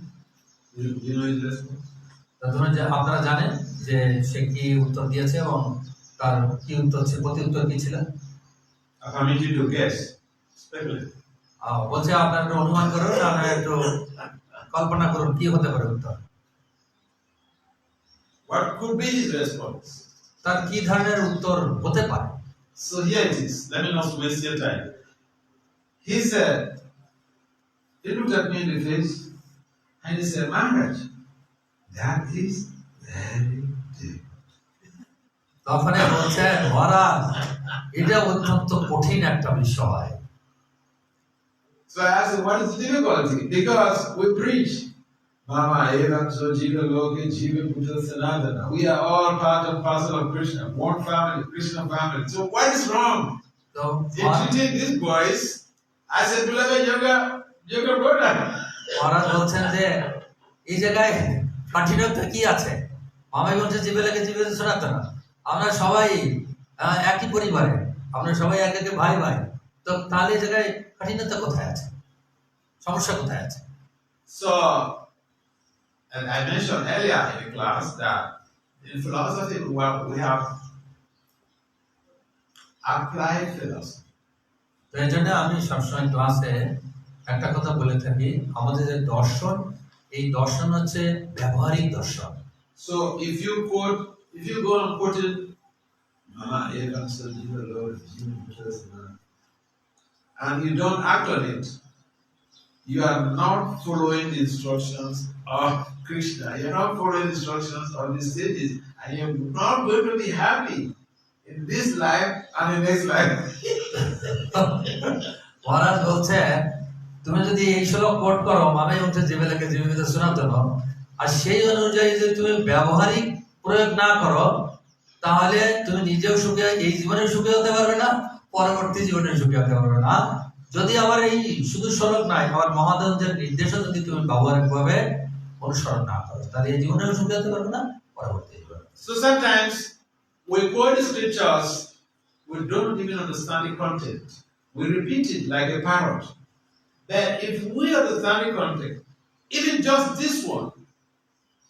Do you know his response? আপনারা জানেন যে সে কি উত্তর দিয়েছে এবং তার কি উত্তর ছিল, প্রতি উত্তর কি ছিল? I permit you to guess, speculate. বলছে আপনারা একটু অনুমান করুন, আপনারা একটু কল্পনা করুন কি হতে পারে উত্তর। What could be his response? তার কি ধরনের উত্তর হতে পারে? So here it is. Let me not waste your time. He said, he looked at me in the face and he said, Maharaj, that is very deep. তখন বলছে মহারাজ এটা অত্যন্ত কঠিন একটা বিষয়। So I asked him, what is the difficulty? Because we preach, Mama, Evam, so Jiva Loki, Jiva Buddha Sanatana. We are all part and parcel of Krishna, one family, Krishna family. So what is wrong? তো In treating these boys, I said, beloved, younger brother. মহারাজ বলছেন যে এই জায়গায় কঠিনতা কি আছে? মামাই বলছে জীবে লাগে জীবে শোনাতো না, আমরা সবাই একই পরিবারে, আমরা সবাই এক একে ভাই ভাই, তো তাহলে এই জায়গায় কঠিনতা কোথায় আছে, সমস্যা কোথায় আছে? So, and I mentioned earlier in the class that in philosophy we have applied philosophy. তো এই জন্য আমি সবসময় ক্লাসে একটা কথা বলে থাকি, আমাদের যে দর্শন, এই দর্শন হচ্ছে ব্যবহারিক দর্শন। So if you go and quote it, Mama, Evam, so Jiva Lord, Jiva Buddha Sanatana, and you don't act on it, you are not following the instructions of Krishna. You're not following the instructions of the sages, and you're not going to be happy in this life and the next life. মহারাজ বলছে তুমি যদি এই শ্লোক coat করো, মামাই হচ্ছে জীবে লাগে জীবে শোনাতো না, আর সেই অনুযায়ী যদি তুমি ব্যবহারিক প্রয়োগ না করো, তাহলে তুমি নিজেও সুখে, এই জীবনেও সুখী হতে পারবে না, পরবর্তী জীবনে সুখী হতে পারবে না। যদি আমার এই শুধু শ্লোক নাই, আমার মহাদেবের নির্দেশও যদি তুমি ব্যবহারিকভাবে অনুসরণ না করো, তাহলে এই জীবনেও সুখী হতে পারবে না, পরবর্তী জীবনে। So sometimes we quote the scriptures, we don't even understand the content. We repeat it like a parrot. But if we understand the content, even just this one,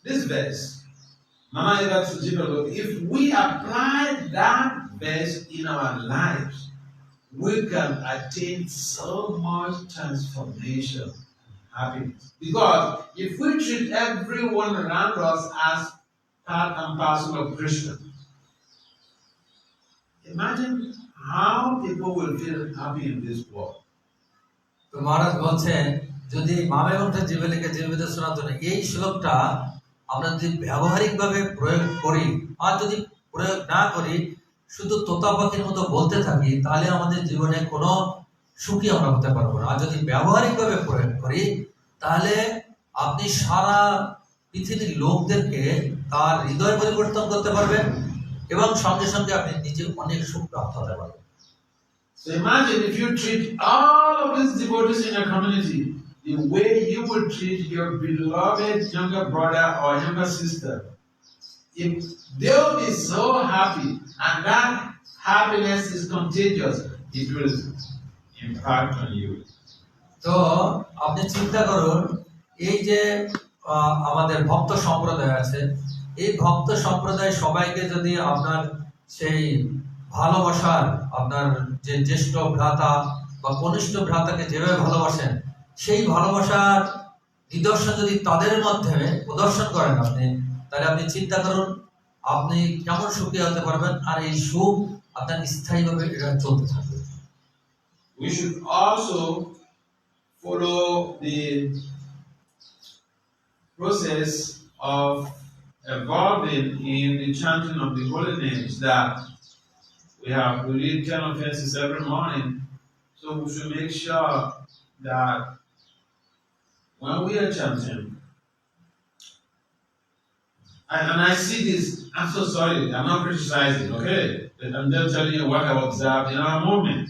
this verse, Mama Eva Sujiva, if we apply that verse in our lives, we can attain so much transformation and happiness. Because if we treat everyone around us as part and parcel of Krishna, imagine how people will feel happy in this world. তো মহারাজ বলছেন যদি মামাই বংশ জীবে লিখে জীবিত সনাতন এই শ্লোকটা আমরা যদি ব্যবহারিকভাবে প্রয়োগ করি, আর যদি প্রয়োগ না করি, শুধু তোতা পাখির মতো বলতে থাকি, তাহলে আমাদের জীবনে কোনো সুখী আমরা হতে পারবো না। আর যদি ব্যবহারিকভাবে প্রয়োগ করি, তাহলে আপনি সারা পৃথিবীর লোকদেরকে তার হৃদয় পরিবর্তন করতে পারবেন এবং সঙ্গে সঙ্গে আপনি নিজে অনেক সুখ প্রাপ্ত হতে পারবেন। So imagine if you treat all of these devotees in your community the way you would treat your beloved younger brother or younger sister. If they'll be so happy, and that happiness is contagious, it will impact on you. তো আপনি চিন্তা করুন, এই যে আমাদের ভক্ত সম্প্রদায় আছে, এই ভক্ত সম্প্রদায় সবাইকে যদি আপনার সেই ভালোবাসার, আপনার যে জ্যেষ্ঠ ভ্রাতা বা কনিষ্ঠ ভ্রাতাকে যেভাবে ভালোবাসেন, সেই ভালোবাসার নিদর্শন যদি তাদের মধ্যে প্রদর্শন করেন আপনি, তাহলে আপনি চিন্তা করুন আপনি কেমন সুখী হতে পারবেন, আর এই সুখ আপনার স্থায়ীভাবে এটা চলতে থাকবে। We should also follow the process of evolving in the chanting of the holy names that we read 10 offenses every morning, so we should make sure that when we are chanting, and I see this, I'm so sorry, I'm not criticizing, okay? But I'm just telling you what I've observed in our movement.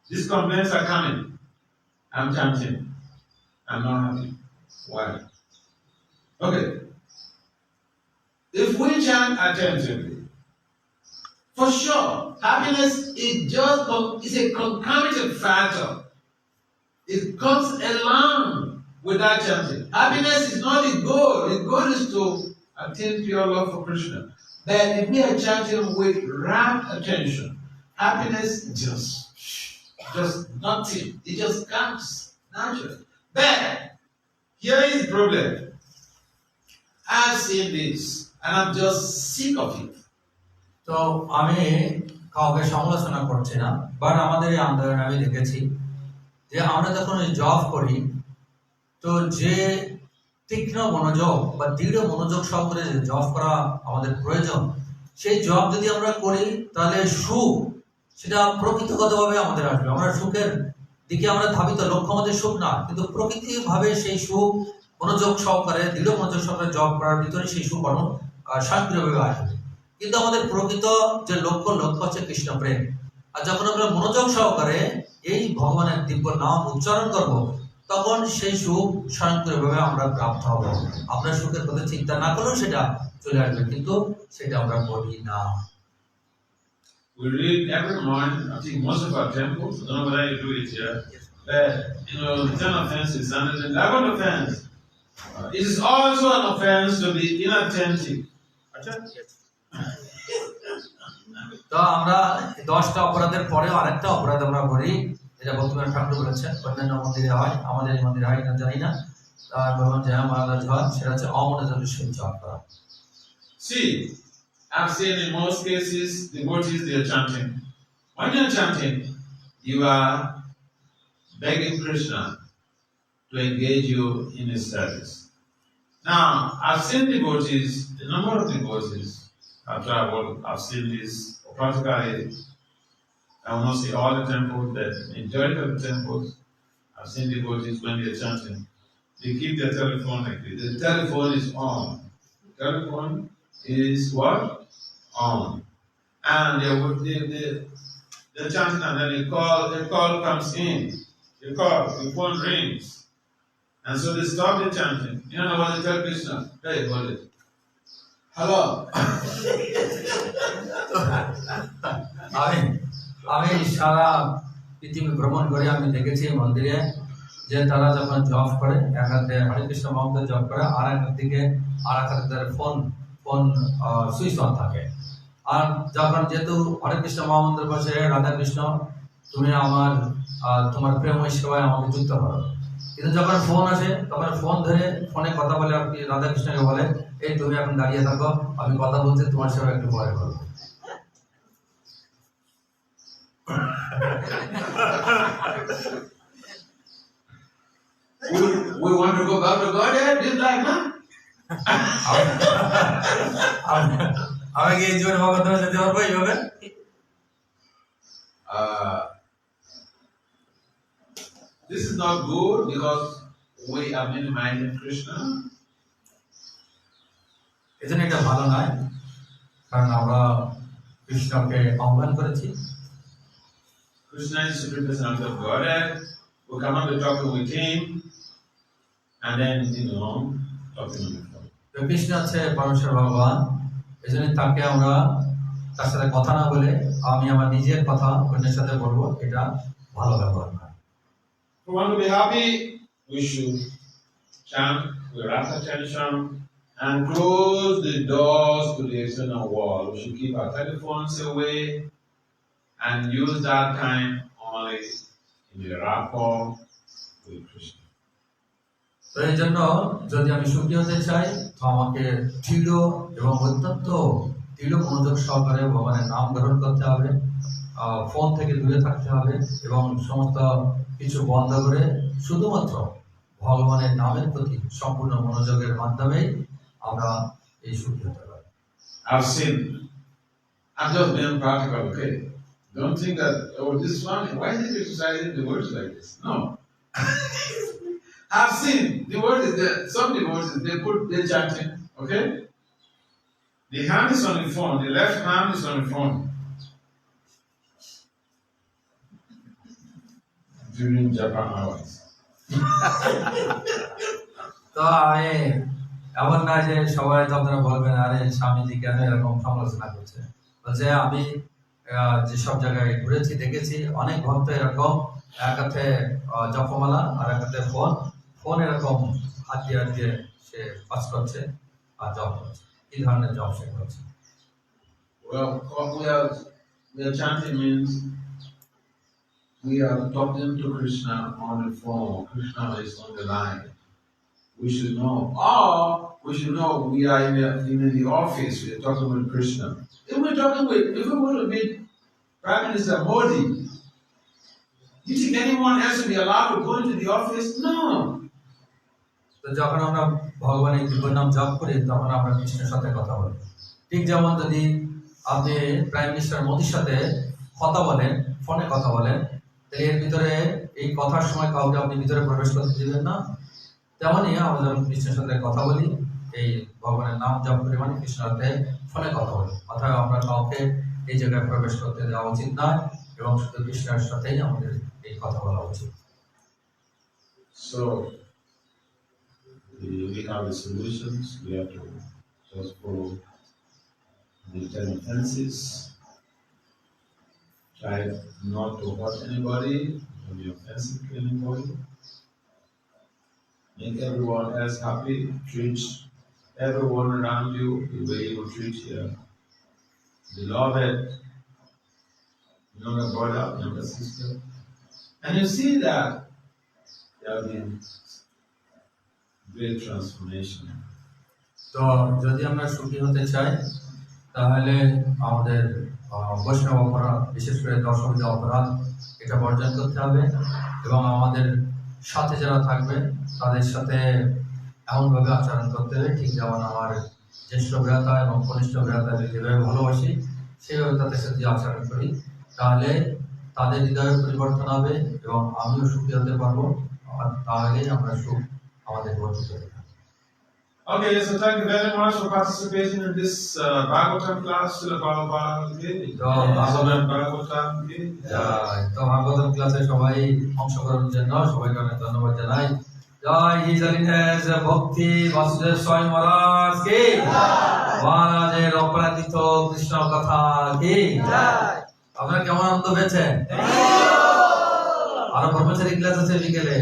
These complaints are coming. I'm chanting. I'm not happy. Why? Okay. If we chant attentively, for sure, happiness is a concomitant factor. It comes along with that chanting. Happiness is not the goal. The goal is to attain pure love for Krishna. But if we are chanting with rapt attention, happiness just nothing. It just comes naturally. But here is the problem. I've seen this and I'm just sick of it. তো আমি কাউকে সমালোচনা করছি না, but আমাদের এই আন্দোলনে আমি দেখেছি যে আমরা যখন জব করি, তো যে তীক্ষ্ণ মনোযোগ বা দৃঢ় মনোযোগ সহকারে যে জব করা আমাদের প্রয়োজন, সেই জব যদি আমরা করি তাহলে সুখ সেটা প্রকৃতিগতভাবে আমাদের আসবে। আমরা সুখের দিকে আমরা ধাবিত, লক্ষ্য আমাদের সুখ না, কিন্তু প্রকৃতিভাবে সেই সুখ মনোযোগ সহকারে দৃঢ় মনোযোগ সহকারে জব করার ভিতরে সেই সুখ স্বয়ংক্রিয়ভাবে আসবে। কিন্তু আমাদের প্রকৃত যে লক্ষ্য হচ্ছে কৃষ্ণ প্রেম। আর যখন আমরা মনোযোগ সহকারে এই ভগবানের দিব্য নাম উচ্চারণ করব, তখন সেই সুখ স্বয়ংক্রিয়ভাবে আমরা প্রাপ্ত হব। আমরা সুখের কথা চিন্তা না করলেও সেটা চলে আসবে, কিন্তু সেটা আমরা করি না। We read every morning, I think most of our temples, I don't know whether you do it here, that, the 10 offenses and the 11 offense. It is also an offense to be inattentive. তো আমরা 10টা অপরাধের পরেও আরেকটা অপরাধ আমরা করি, এটা বর্তমানে ঠাকুর বলেছেন, অন্যান্য মন্দিরে হয়, আমাদের এই মন্দিরে হয় না জানি না। তার বললাম যে মহারাজ হয়, সেটা হচ্ছে অমনোযোগী সহিত জপ করা। See, I've seen in most cases devotees they are chanting. When you're chanting, you are begging Krishna to engage you in his service. Now, I've seen devotees, a number of devotees, I've traveled, I've seen this practically. I will not say all the temples, but majority of the temples, I've seen devotees when they're chanting, they keep their telephone like this. The telephone is on. The telephone is what? On. And they're chanting, and then the call comes in. The phone rings. And so they stop the chanting. You know what they tell Krishna? Hey, hold it. Hello. আমি সারা পৃথিবী ভ্রমণ করে আমি দেখেছি মন্দিরে যে তারা যখন জব করে, এক হাতে হরে কৃষ্ণ মহামন্ত্র জব করে, আর এক দিকে আর এক হাতে ফোন সুইচ অন থাকে। আর যখন যেহেতু হরে কৃষ্ণ মহামন্ত্রের পাশে রাধা কৃষ্ণ তুমি তোমার প্রেমময় সেবায় আমাকে যুক্ত করো, কিন্তু যখন ফোন আসে তখন ফোন ধরে ফোনে কথা বলে আপনি রাধা কৃষ্ণকে বলে, এই তুমি এখন দাঁড়িয়ে থাকো, আমি কথা বলছি, তোমার সেবা একটু পরে করবো। We want to go back to God, just like that. আমি কি এই জীবনে ভগবানের যেতে পারবো এইভাবে? This is not good because we are minimizing Krishna. এজন্য এটা ভালো নয়, কারণ আমরা কৃষ্ণকে আহ্বান করেছি। Krishna is supreme personality of Godhead. We cannot be talking with him and then, talking on the phone. Krishna হচ্ছে পরমেশ্বর ভগবান, এজন্য তাকে আমরা তার সাথে কথা না বলে আমি আমার নিজের কথা অন্যের সাথে বলবো, এটা ভালো ব্যবহার নয়। If we want to be happy, we should chant with rapt attention and close the doors to the external world. We should keep our telephones away and use that time only in the rapport with Krishna. তো এই জন্য যদি আমি সুখী হতে চাই, তো আমাকে দৃঢ় এবং অত্যন্ত দৃঢ় মনোযোগ সহকারে ভগবানের নাম গ্রহণ করতে হবে, ফোন থেকে দূরে থাকতে হবে এবং সমস্ত কিছু বন্ধ করে শুধুমাত্র ভগবানের নামের প্রতি সম্পূর্ণ মনোযোগের মাধ্যমেই আমরা এই সুখী হতে পারি। I've seen, I'm just being practical, okay? Don't think that, this is funny. Why is he exercising the words like this? No. I've seen devotees, some devotees, they're chanting, okay? The hand is on the phone, the left hand is on the phone. During Japan hours. তো আমি এমন না যে সবাই তো আপনারা বলবেন আরে স্বামীজি কেন এরকম সমালোচনা করছে, বলছে আমি যেসব জায়গায় ঘুরেছি দেখেছি অনেক ভক্ত এরকম এক হাতে জপমালা আর এক হাতে ফোন এরকম হাত দিয়ে সে কাজ করছে আর জপ করছে। এই ধরনের জপ সে করছে। Well, what we are chanting means we are talking to Krishna on the phone. Krishna is on the line. We should know. Or we should know we are in the office. We are talking with Krishna. If we want to meet Prime Minister Modi. You think anyone else should be allowed to go into the office? No. তো যখন আমরা ভগবানের দিব্য নাম জপ করি তখন আমরা কৃষ্ণের সাথে কথা বলি। ঠিক যেমন যদি আপনি প্রাইম মিনিস্টার মোদির সাথে কথা বলেন, ফোনে কথা বলেন, তাহলে এর ভিতরে এই কথার সময় কাউকে আপনি ভিতরে প্রবেশ করতে দিবেন না। তেমনই আমরা যখন কৃষ্ণের সাথে কথা বলি, এই ভগবানের নাম জপ করি মানে কৃষ্ণের সাথে ফোনে কথা বলি, অর্থাৎ আমরা কাউকে এই জায়গায় প্রবেশ করতে দেওয়া উচিত নয় এবং শুধু কৃষ্ণের সাথেই আমাদের এই কথা বলা উচিত। So we have the solutions. We have to just follow the 10 offenses. Try not to hurt anybody, don't be offensive to anybody. Make everyone else happy. Treat everyone around you the way you treat your beloved younger brother, younger sister. And you see that there have been great transformation. তো যদি আমরা সুখী হতে চাই তাহলে আমাদের বৈষ্ণব অপরাধ, বিশেষ করে দশমীতে অপরাধ, এটা বর্জন করতে হবে এবং আমাদের সাথে যারা থাকবে তাদের সাথে এমনভাবে আচরণ করতে হবে ঠিক যেমন আমার জ্যেষ্ঠ ভ্রাতা এবং কনিষ্ঠ ভ্রাতাকে যেভাবে ভালোবাসি সেভাবে তাদের সাথে আচরণ করি, তাহলে তাদের হৃদয়ের পরিবর্তন হবে এবং আমিও সুখী হতে পারবো, আর তাহলেই আমরা সুখ আমাদের বর্ধিত হবে। Okay, so thank you very much for participating in this Bhagavatam class. তো ভাগবতম ক্লাসে সবাই অংশগ্রহণের জন্য সবাইকে অনেক ধন্যবাদ জানাই। জয় হিজ হলিনেস ভক্তি বাসুদেব স্বামী মহারাজ কি মহারাজের অপরাধিত কৃষ্ণ কথা কি। আপনারা কেমন আনন্দ পেয়েছেন? আরো ব্রহ্মচারী ক্লাস আছে বিকেলে।